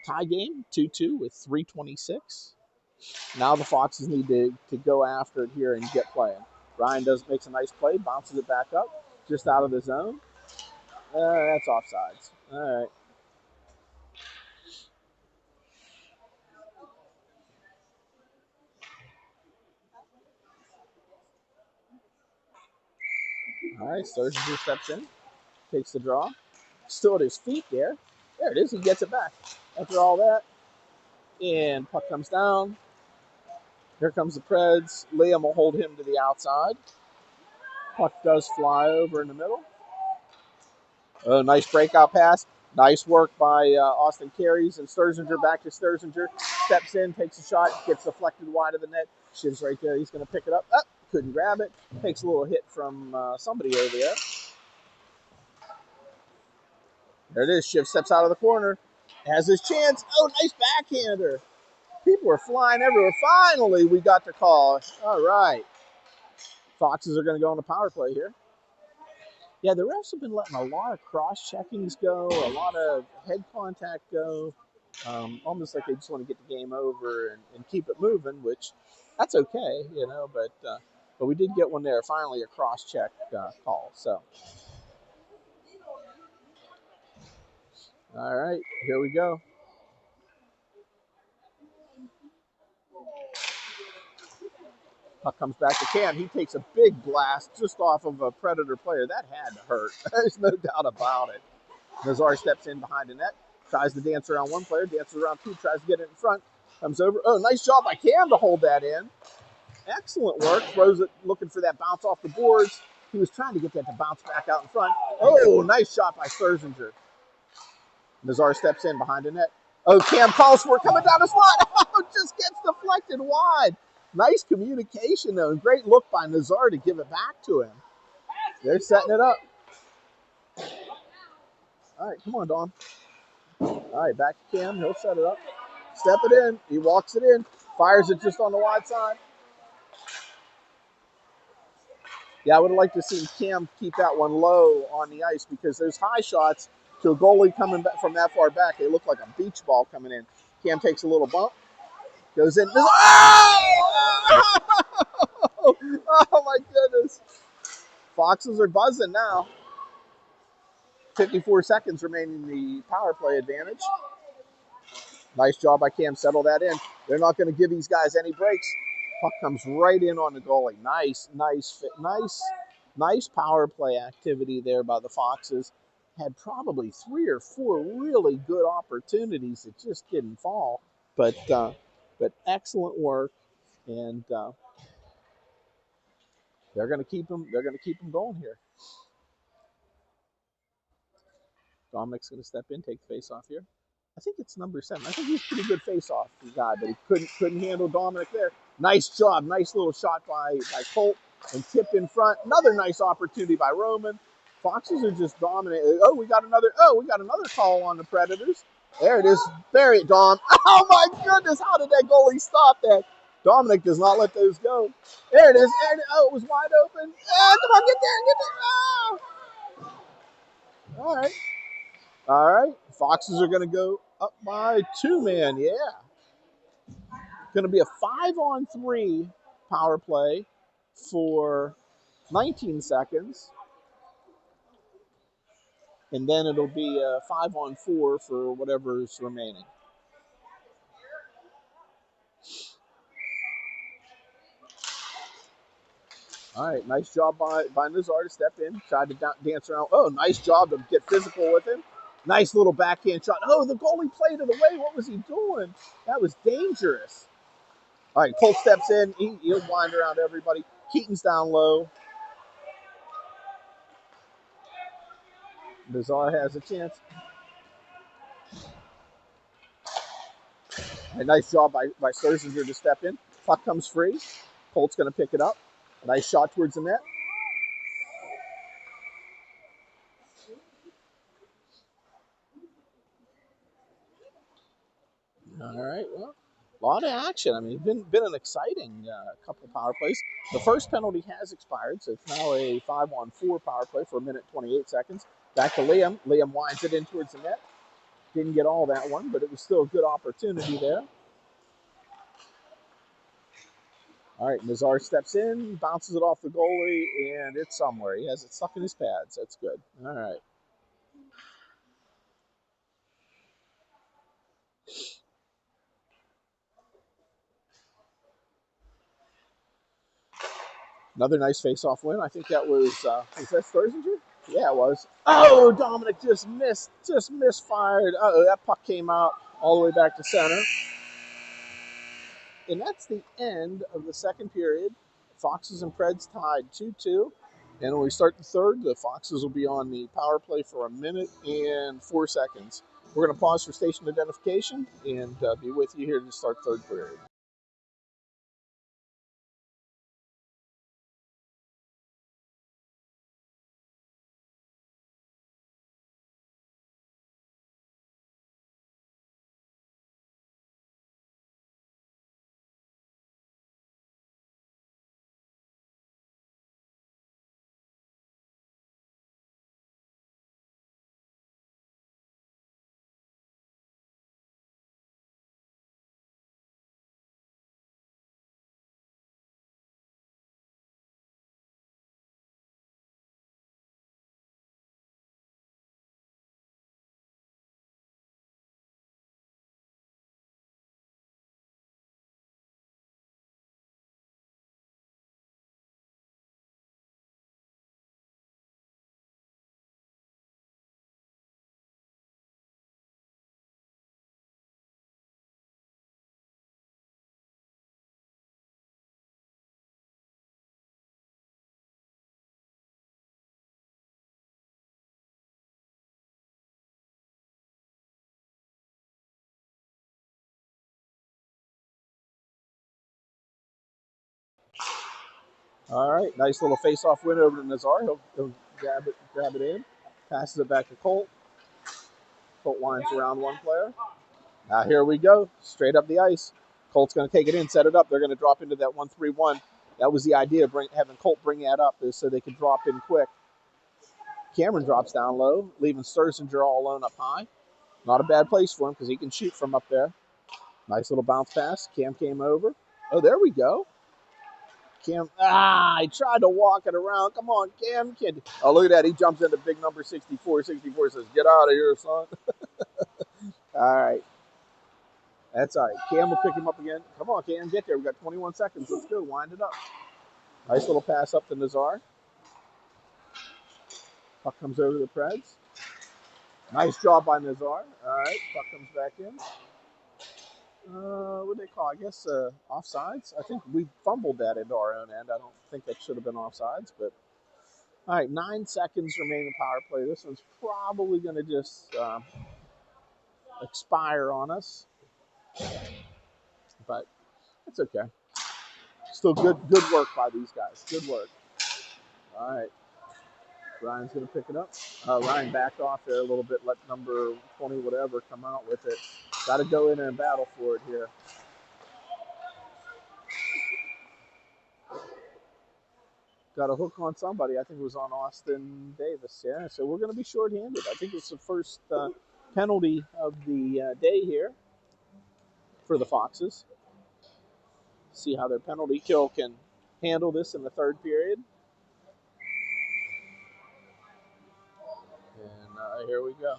Tie game, 2-2 with 3:26. Now the Foxes need to go after it here and get playing. Ryan makes a nice play, bounces it back up, just out of the zone. That's offsides. All right. All right, Sturgeon steps in, takes the draw, still at his feet there. There it is, he gets it back. After all that, and puck comes down. Here comes the Preds. Liam will hold him to the outside. Puck does fly over in the middle. Oh, nice breakout pass. Nice work by Austin Carries, and Sturzinger back to Sturzinger. Steps in, takes a shot, gets deflected wide of the net. Shiv's right there. He's going to pick it up. Couldn't grab it. Takes a little hit from somebody over there. There it is. Shiv steps out of the corner. Has his chance. Oh, nice backhander. People are flying everywhere. Finally, we got the call. All right. Foxes are going to go on the power play here. Yeah, the refs have been letting a lot of cross-checkings go, a lot of head contact go, almost like they just want to get the game over and keep it moving, which that's okay, but we did get one there, finally a cross-check call. So, all right, here we go. Puck comes back to Cam. He takes a big blast just off of a Predator player. That had to hurt. There's no doubt about it. Nazar steps in behind the net, tries to dance around one player, dances around two, tries to get it in front, comes over. Oh, nice job by Cam to hold that in. Excellent work. Throws it, looking for that bounce off the boards. He was trying to get that to bounce back out in front. Oh, nice shot by Sturzinger. Nazar steps in behind the net. Oh, Cam calls for it, coming down the slot. Oh, just gets deflected wide. Nice communication, though. Great look by Nazar to give it back to him. They're setting it up. All right, come on, Dom. All right, back to Cam. He'll set it up. Step it in. He walks it in. Fires it just on the wide side. Yeah, I would have liked to see Cam keep that one low on the ice because those high shots to a goalie coming back from that far back, they look like a beach ball coming in. Cam takes a little bump. Goes in. Oh! Oh, my goodness. Foxes are buzzing now. 54 seconds remaining in the power play advantage. Nice job by Cam. Settle that in. They're not going to give these guys any breaks. Puck comes right in on the goalie. Nice power play activity there by the Foxes. Had probably 3 or 4 really good opportunities that just didn't fall. But excellent work, and they're going to keep them. They're going to keep them going here. Dominic's going to step in, take the face off here. I think it's number 7. I think he's a pretty good face-off guy, but he couldn't handle Dominic there. Nice job, nice little shot by Colt and tip in front. Another nice opportunity by Roman. Foxes are just dominating. Oh, we got another call on the Predators. There it is. Bury it, Dom. Oh my goodness, how did that goalie stop that? Dominic does not let those go. There it is. Oh, it was wide open. Oh, come on, get there. Oh. All right. All right. Foxes are going to go up by 2-man. Yeah. Going to be a 5-on-3 power play for 19 seconds. And then it'll be a 5-on-4 for whatever's remaining. All right, nice job by Nazar to step in, tried to dance around. Oh, nice job to get physical with him. Nice little backhand shot. Oh, the goalie played it away. What was he doing? That was dangerous. All right, Colt steps in. He'll wind around everybody. Keaton's down low. Nazar has a chance. A nice job by Sturzinger to step in. Puck comes free. Colt's going to pick it up. A nice shot towards the net. All right, well, a lot of action. I mean, it's been an exciting couple power plays. The first penalty has expired, so it's now a 5-on-4 power play for 1 minute 28 seconds. Back to Liam. Liam winds it in towards the net. Didn't get all that one, but it was still a good opportunity there. All right, Nazar steps in, bounces it off the goalie, and it's somewhere. He has it stuck in his pads. That's good. All right. Another nice face-off win. I think that was that Sturzinger? Yeah, it was. Oh, Dominic just misfired. Oh, that puck came out all the way back to center. And that's the end of the second period. Foxes and Preds tied 2-2. And when we start the third, the Foxes will be on the power play for 1 minute and 4 seconds. We're going to pause for station identification and be with you here to start third period. All right, nice little face-off win over to Nazar. He'll grab it in, passes it back to Colt. Colt winds around one player. Now here we go, straight up the ice. Colt's going to take it in, set it up. They're going to drop into that 1-3-1. That was the idea, having Colt bring that up, is so they could drop in quick. Cameron drops down low, leaving Sturzinger all alone up high. Not a bad place for him because he can shoot from up there. Nice little bounce pass. Cam came over. Oh, there we go. Cam, he tried to walk it around. Come on, Cam. Kid. Oh, look at that. He jumps into big number 64. 64 says, get out of here, son. All right. That's all right. Cam will pick him up again. Come on, Cam. Get there. We got 21 seconds. Let's go. Wind it up. Nice little pass up to Nazar. Puck comes over to the Preds. Nice job by Nazar. All right. Puck comes back in. What do they call? I guess offsides. I think we fumbled that into our own end. I don't think that should have been offsides, but all right, 9 seconds remaining power play. This one's probably going to just expire on us, but it's okay. Still good work by these guys. Good work. All right, Ryan's going to pick it up. Ryan backed off there a little bit. Let number 20 whatever come out with it. Got to go in and battle for it here. got a hook on somebody. I think it was on Austin Davis. Yeah, so we're going to be shorthanded. I think it's the first penalty of the day here for the Foxes. See how their penalty kill can handle this in the third period. And here we go.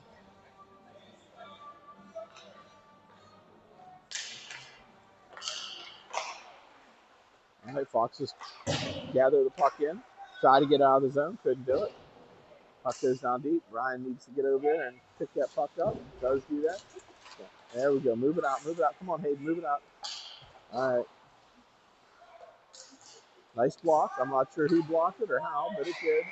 All right, Foxes gather the puck in, try to get out of the zone, couldn't do it. Puck goes down deep. Ryan needs to get over there and pick that puck up. Does do that. Yeah. There we go. Move it out. Move it out. Come on, Hayden. Move it out. All right. Nice block. I'm not sure who blocked it or how, but it did.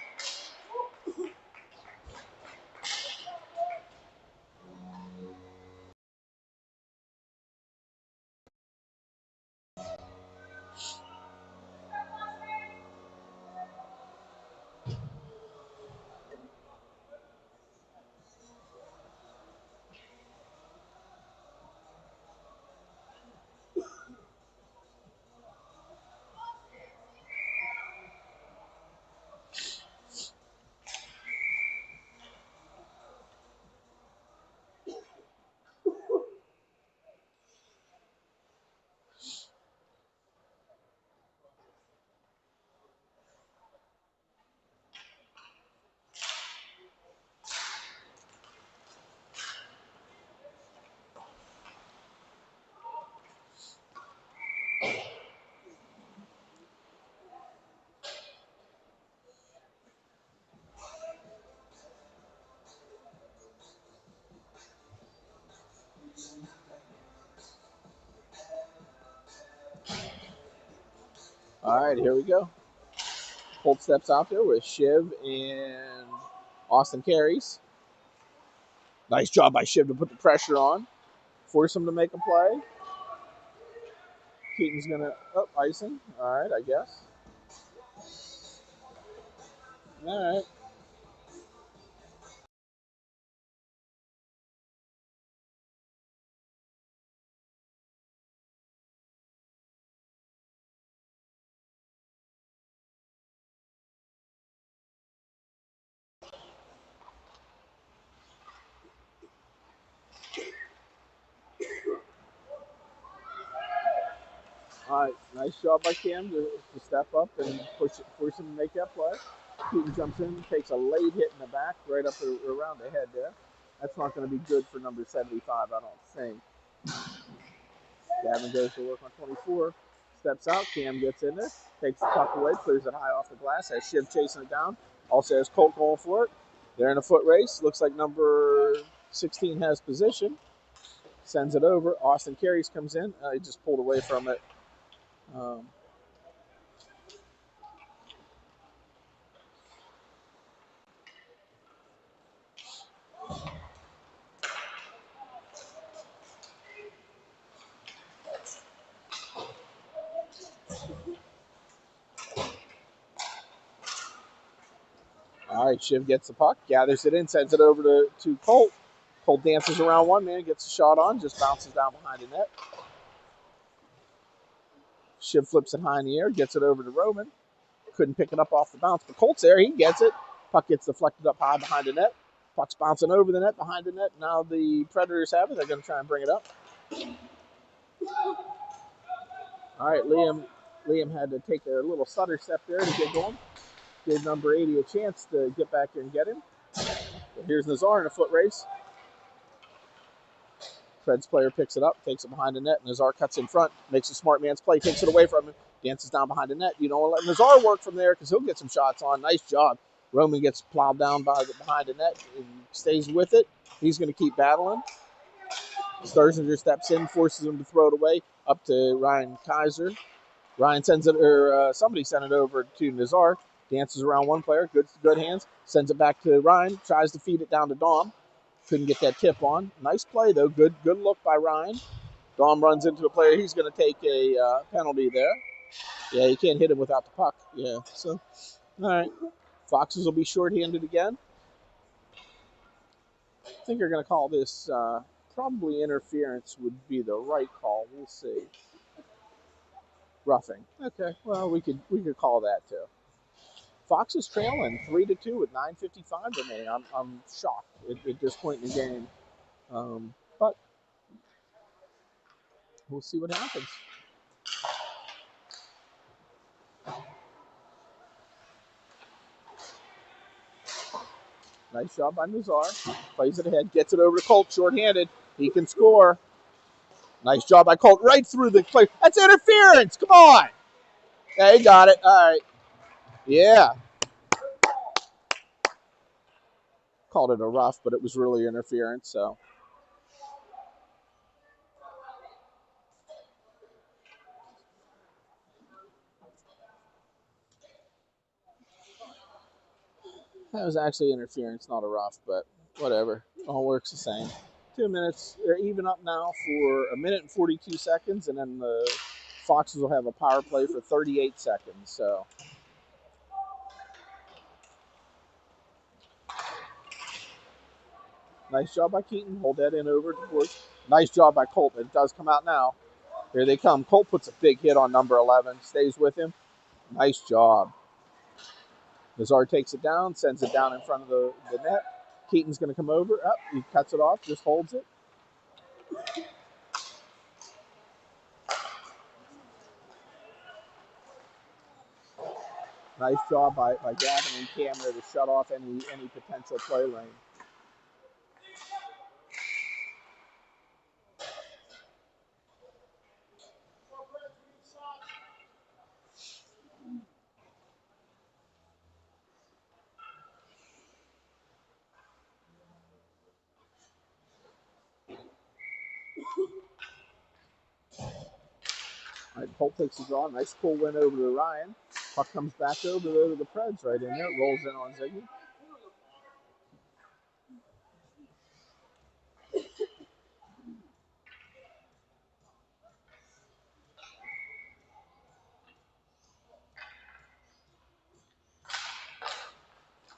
All right, here we go. Holt steps out there with Shiv and Austin carries. Nice job by Shiv to put the pressure on, force him to make a play. Keaton's going to, icing. All right, I guess. All right. All right, nice job by Cam to step up and force him to make that play. Keaton jumps in, takes a late hit in the back, right up around the head there. That's not going to be good for number 75, I don't think. Gavin goes to work on 24, steps out, Cam gets in there, takes the puck away, clears it high off the glass, has Shiv chasing it down. Also has Colt going for it. They're in a foot race. Looks like number 16 has position. Sends it over. Austin Carries comes in. He just pulled away from it. All right, Shiv gets the puck, gathers it in, sends it over to Colt. Colt dances around one man, gets a shot on, just bounces down behind the net. Shiv flips it high in the air, gets it over to Roman. Couldn't pick it up off the bounce, but Colt's there. He gets it. Puck gets deflected up high behind the net. Puck's bouncing over the net, behind the net. Now the Predators have it. They're going to try and bring it up. All right, Liam had to take a little stutter step there to get going. Gave number 80 a chance to get back there and get him. But here's Nazar in a foot race. Preds player picks it up, takes it behind the net. Nazar cuts in front, makes a smart man's play, takes it away from him, dances down behind the net. You don't want to let Nazar work from there because he'll get some shots on. Nice job. Roman gets plowed down behind the net and stays with it. He's going to keep battling. Sturzinger steps in, forces him to throw it away up to Ryan Kaiser. Ryan sends it, or somebody sent it over to Nazar. Dances around one player, good hands. Sends it back to Ryan. Tries to feed it down to Dom. Couldn't get that tip on. Nice play though. Good look by Ryan. Dom runs into a player. He's going to take a penalty there. Yeah, you can't hit him without the puck. Yeah. So, all right. Foxes will be shorthanded again. I think they're going to call this probably interference would be the right call. We'll see. Roughing. Okay. Well, we could call that too. Fox is trailing 3-2 with 9:55 remaining. I'm shocked at this point in the game, but we'll see what happens. Nice job by Nazar. Plays it ahead, gets it over to Colt, shorthanded. He can score. Nice job by Colt, right through the play. That's interference. Come on. Yeah, he got it. All right. Yeah. Called it a rough, but it was really interference. So that was actually interference, not a rough, but whatever. All works the same. 2 minutes. They're even up now for 1 minute and 42 seconds, and then the Foxes will have a power play for 38 seconds. So nice job by Keaton. Hold that in over to Bush. Nice job by Colt. It does come out now. Here they come. Colt puts a big hit on number 11. Stays with him. Nice job. Nazar takes it down, sends it down in front of the net. Keaton's going to come over. Up, he cuts it off, just holds it. Nice job by Gavin and Cam there to shut off any potential play lane. All right, Colt takes the draw. Nice cool win over to Ryan. Puck comes back over to the Preds right in there. Rolls in on Ziggy.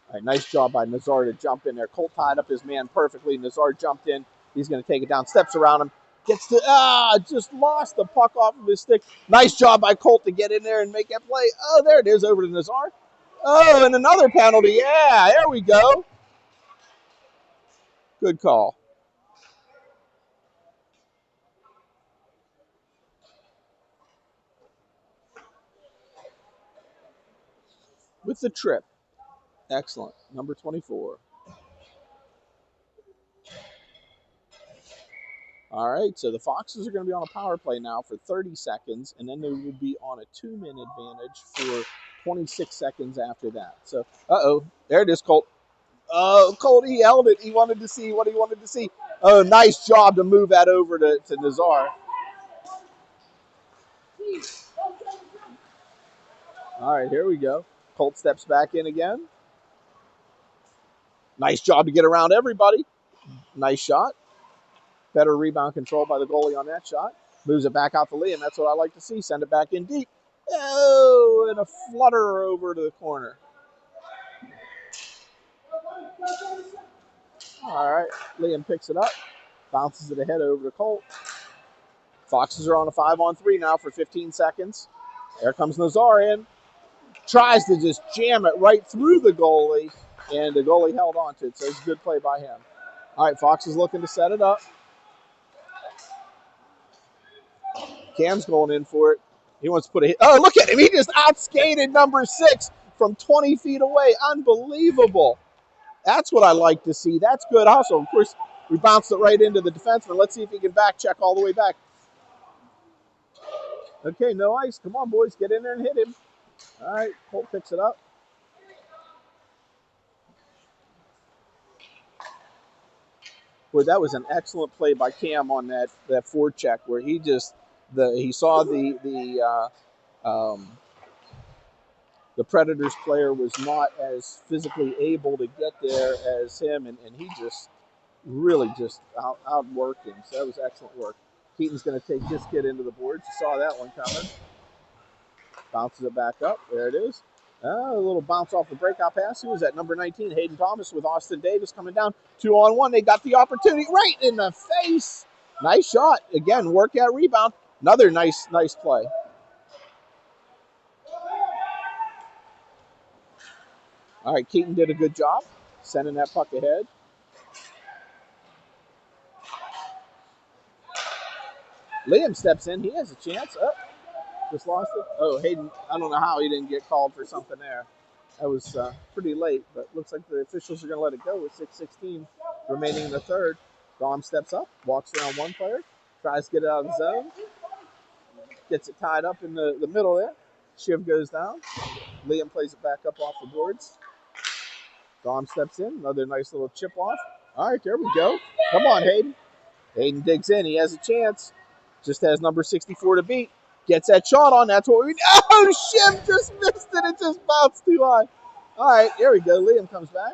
All right, nice job by Nazar to jump in there. Colt tied up his man perfectly. Nazar jumped in. He's going to take it down. Steps around him. Gets to, just lost the puck off of his stick. Nice job by Colt to get in there and make that play. Oh, there it is over to Nazar. Oh, and another penalty. Yeah, there we go. Good call. With the trip. Excellent. Number 24. All right, so the Foxes are going to be on a power play now for 30 seconds, and then they will be on a 2-minute advantage for 26 seconds after that. So, there it is, Colt. Oh, Colt, he held it. He wanted to see what he wanted to see. Oh, nice job to move that over to Nazar. All right, here we go. Colt steps back in again. Nice job to get around everybody. Nice shot. Better rebound control by the goalie on that shot. Moves it back out the lead, and that's what I like to see. Send it back in deep. Oh, and a flutter over to the corner. All right, Liam picks it up. Bounces it ahead over to Colt. Foxes are on a 5-on-3 now for 15 seconds. There comes Nazar in. Tries to just jam it right through the goalie, and the goalie held on to it, so it's a good play by him. All right, Fox is looking to set it up. Cam's going in for it. He wants to put a hit. Oh, look at him. He just outskated number 6 from 20 feet away. Unbelievable. That's what I like to see. That's good hustle. Of course, we bounced it right into the defenseman. Let's see if he can back check all the way back. Okay, no ice. Come on, boys. Get in there and hit him. All right, Colt picks it up. Boy, that was an excellent play by Cam on that forecheck where he just he saw the Predators player was not as physically able to get there as him, and he just really just outworked him. So that was excellent work. Keaton's going to take this kid into the boards. You saw that one coming. Bounces it back up. There it is. A little bounce off the breakout pass. Who was that? Number 19, Hayden Thomas with Austin Davis coming down. 2-on-1. They got the opportunity right in the face. Nice shot. Again, workout rebound. Another nice play. All right, Keaton did a good job sending that puck ahead. Liam steps in. He has a chance. Oh, just lost it. Oh, Hayden, I don't know how he didn't get called for something there. That was pretty late, but looks like the officials are going to let it go with 6:16 remaining in the third. Dom steps up, walks around one player, tries to get it out of the zone, gets it tied up in the middle there. Shiv goes down. Liam plays it back up off the boards. Dom steps in, another nice little chip off. All right, there we go. Come on, Hayden. Hayden digs in. He has a chance. Just has number 64 to beat. Gets that shot on. That's what we need. Oh, Shiv just missed it. It just bounced too high. All right, there we go. Liam comes back.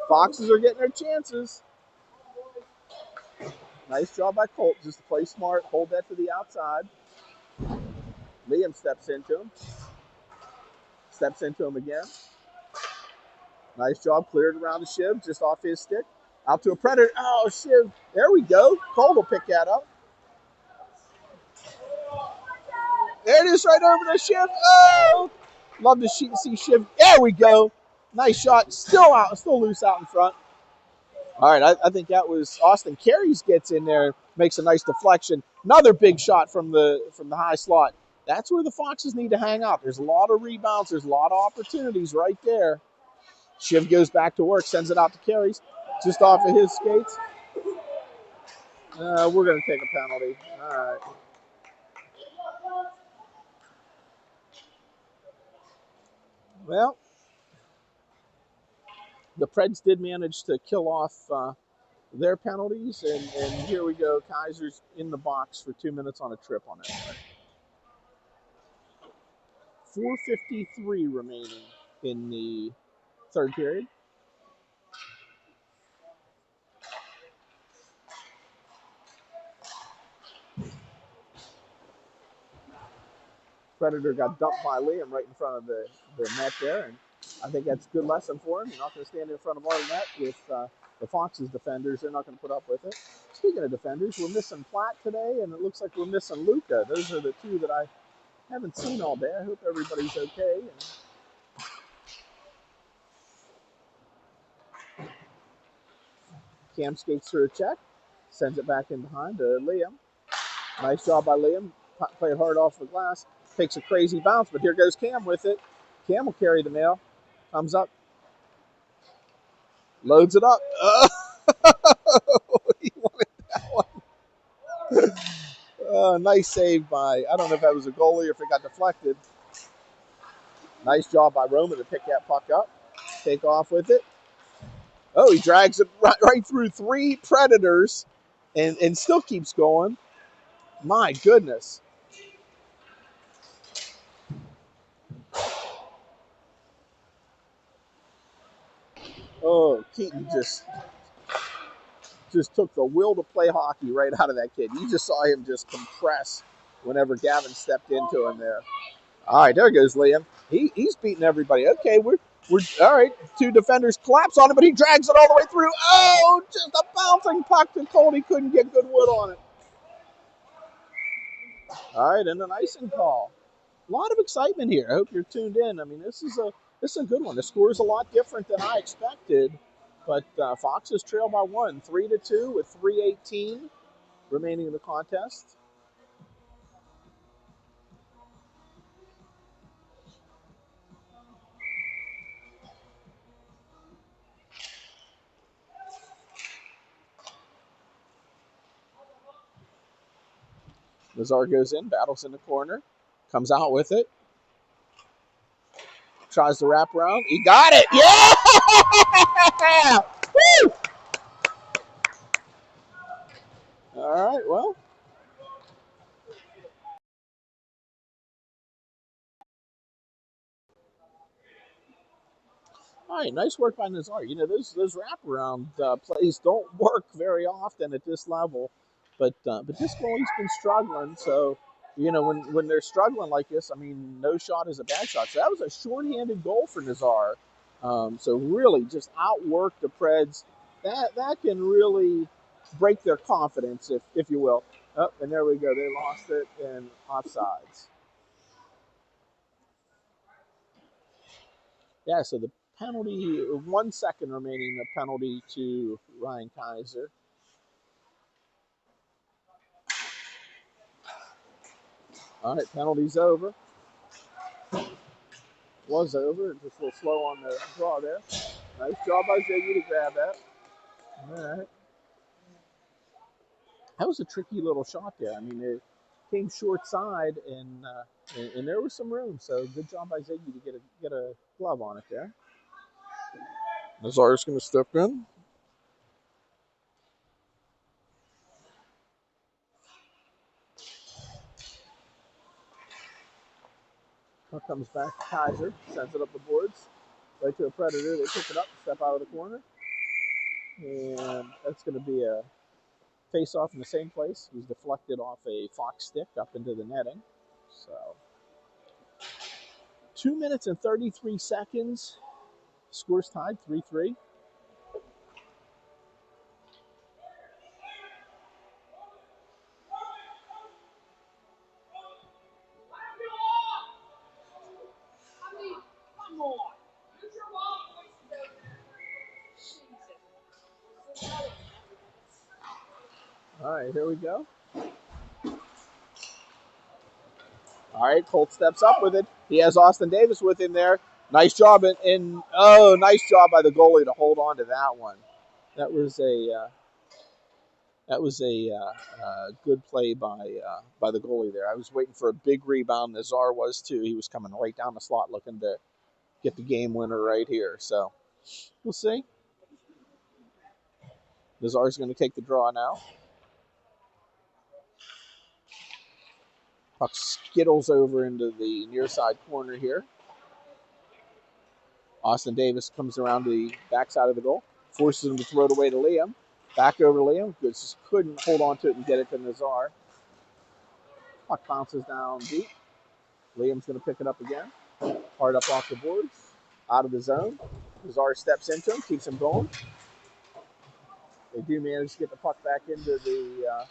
Foxes are getting their chances. Nice job by Colt just to play smart, hold that to the outside. Liam steps into him. Steps into him again. Nice job, cleared around the Shiv, just off his stick. Out to a Predator. Oh, Shiv. There we go. Colt will pick that up. There it is right over the Shiv. Oh! Love to see Shiv. There we go. Nice shot. Still out. Still loose out in front. All right, I think that was Austin Carries gets in there, makes a nice deflection. Another big shot from the high slot. That's where the Foxes need to hang out. There's a lot of rebounds. There's a lot of opportunities right there. Shiv goes back to work, sends it out to Carries, just off of his skates. We're going to take a penalty. All right. Well, the Preds did manage to kill off their penalties, and here we go. Kaiser's in the box for 2 minutes on a trip on it. 4:53 remaining in the third period. Predator got dumped by Liam right in front of the net there, and I think that's a good lesson for him. You're not going to stand in front of our net with the Foxes defenders. They're not going to put up with it. Speaking of defenders, we're missing Platt today, and it looks like we're missing Luca. Those are the two that I haven't seen all day. I hope everybody's okay. And Cam skates through a check, sends it back in behind to Liam. Nice job by Liam. Played hard off the glass. Takes a crazy bounce, but here goes Cam with it. Cam will carry the mail. Comes up. Loads it up. He wanted that one. Nice save by, I don't know if that was a goalie or if it got deflected. Nice job by Roman to pick that puck up. Take off with it. Oh, he drags it right through three Predators and still keeps going. My goodness. Oh, Keaton just took the will to play hockey right out of that kid. You just saw him just compress whenever Gavin stepped into him there. All right, there goes Liam. He's beating everybody. Okay, we're all right. Two defenders collapse on him, but he drags it all the way through. Oh, just a bouncing puck to Colt. He couldn't get good wood on it. All right, and an icing call. A lot of excitement here. I hope you're tuned in. I mean, this is a good one. The score is a lot different than I expected, but Foxes trail by one, 3-2 with 3:18 remaining in the contest. Nazar goes in, battles in the corner, comes out with it, tries to wrap around. He got it! Yeah! Woo! All right, well. All right, nice work by Nazar. You know, those wraparound plays don't work very often at this level, but this goalie's been struggling. So, you know, when they're struggling like this, I mean, no shot is a bad shot. So that was a shorthanded goal for Nazar. So really, just outworked the Preds. That can really break their confidence, if you will. Oh, and there we go. They lost it in offsides. Yeah, so the Penalty, 1 second remaining, a penalty to Ryan Kaiser. All right, penalty's over. Was over. Just a little slow on the draw there. Nice job by Ziggy to grab that. All right. That was a tricky little shot there. I mean, it came short side, and there was some room. So good job by Ziggy to get a glove on it there. Nazar's going to step in. Puck comes back to Kaiser, sends it up the boards, right to a Predator. They pick it up, step out of the corner, and that's going to be a face-off in the same place. It was deflected off a Fox stick up into the netting. So 2 minutes and 33 seconds. Score's tied 3-3. All right, here we go. All right, Colt steps up with it. He has Austin Davis with him there. Nice job nice job by the goalie to hold on to that one. That was a good play by the goalie there. I was waiting for a big rebound. Nazar was too. He was coming right down the slot looking to get the game winner right here. So we'll see. Nazar's going to take the draw now. Puck skittles over into the near side corner here. Austin Davis comes around to the backside of the goal, forces him to throw it away to Liam. Back over to Liam. Just couldn't hold on to it and get it to Nazar. Puck bounces down deep. Liam's going to pick it up again. Hard up off the boards. Out of the zone. Nazar steps into him, keeps him going. They do manage to get the puck back into the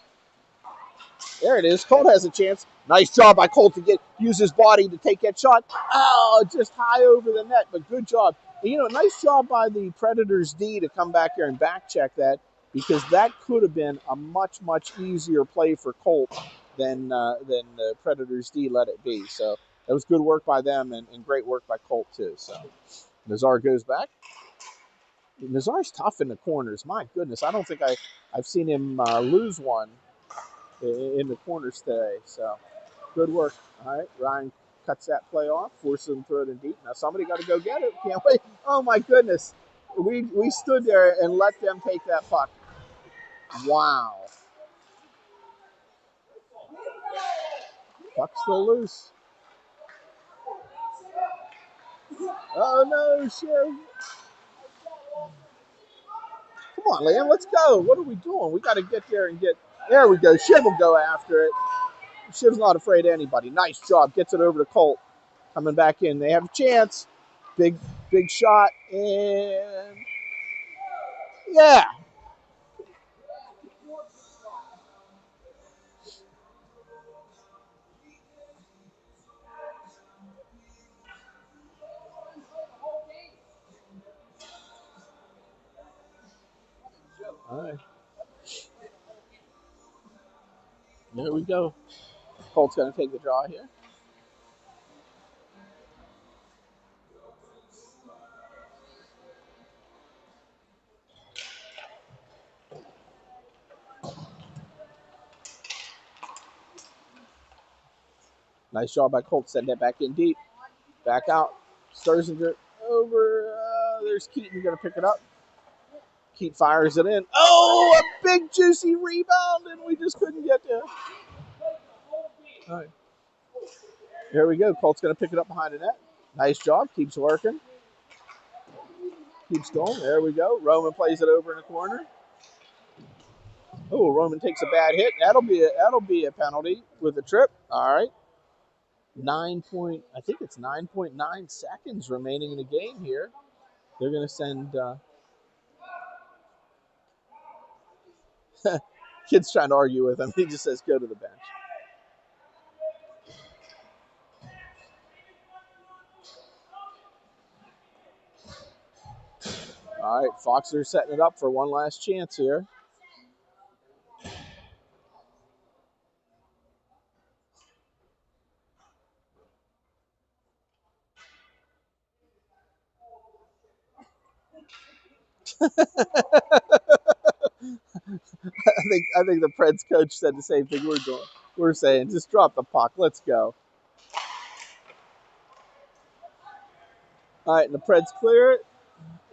there it is. Colt has a chance. Nice job by Colt to use his body to take that shot. Oh, just high over the net, but good job. And, nice job by the Predators D to come back here and back check that, because that could have been a much, much easier play for Colt than the Predators D let it be. So that was good work by them and great work by Colt too. So Nazar goes back. Nazar's tough in the corners. My goodness, I don't think I've seen him lose one in the corners today. So good work. All right, Ryan cuts that play off, forces him to throw it in deep. Now somebody got to go get it. Can't wait. Oh my goodness, we stood there and let them take that puck. Wow. Puck's still loose. Oh no, Shiv. Come on, Liam, let's go. What are we doing? We got to get there and get. There we go. Shiv will go after it. Shiv's not afraid of anybody. Nice job. Gets it over to Colt. Coming back in. They have a chance. Big shot. And yeah. All right. There we go. Colt's going to take the draw here. Nice job by Colt. Send that back in deep. Back out. Sturzinger over. There's Keaton going to pick it up. Keaton fires it in. Oh, a big juicy rebound, and we just couldn't get there. All right. Here we go. Colt's going to pick it up behind the net. Nice job. Keeps working. Keeps going. There we go. Roman plays it over in the corner. Oh, Roman takes a bad hit. That'll be a penalty with a trip. All right. I think it's 9.9 seconds remaining in the game here. They're going to send kid's trying to argue with him. He just says go to the bench. All right, Fox are setting it up for one last chance here. I think the Preds coach said the same thing we're doing. We're saying, just drop the puck. Let's go. All right, and the Preds clear it.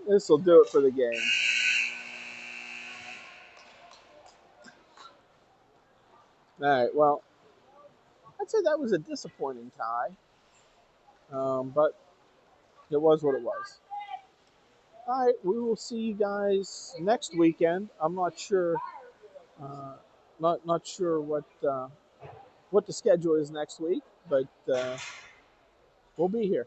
This will do it for the game. All right, well, I'd say that was a disappointing tie, but it was what it was. All right, we will see you guys next weekend. I'm not sure, uh, not sure what the schedule is next week, but we'll be here.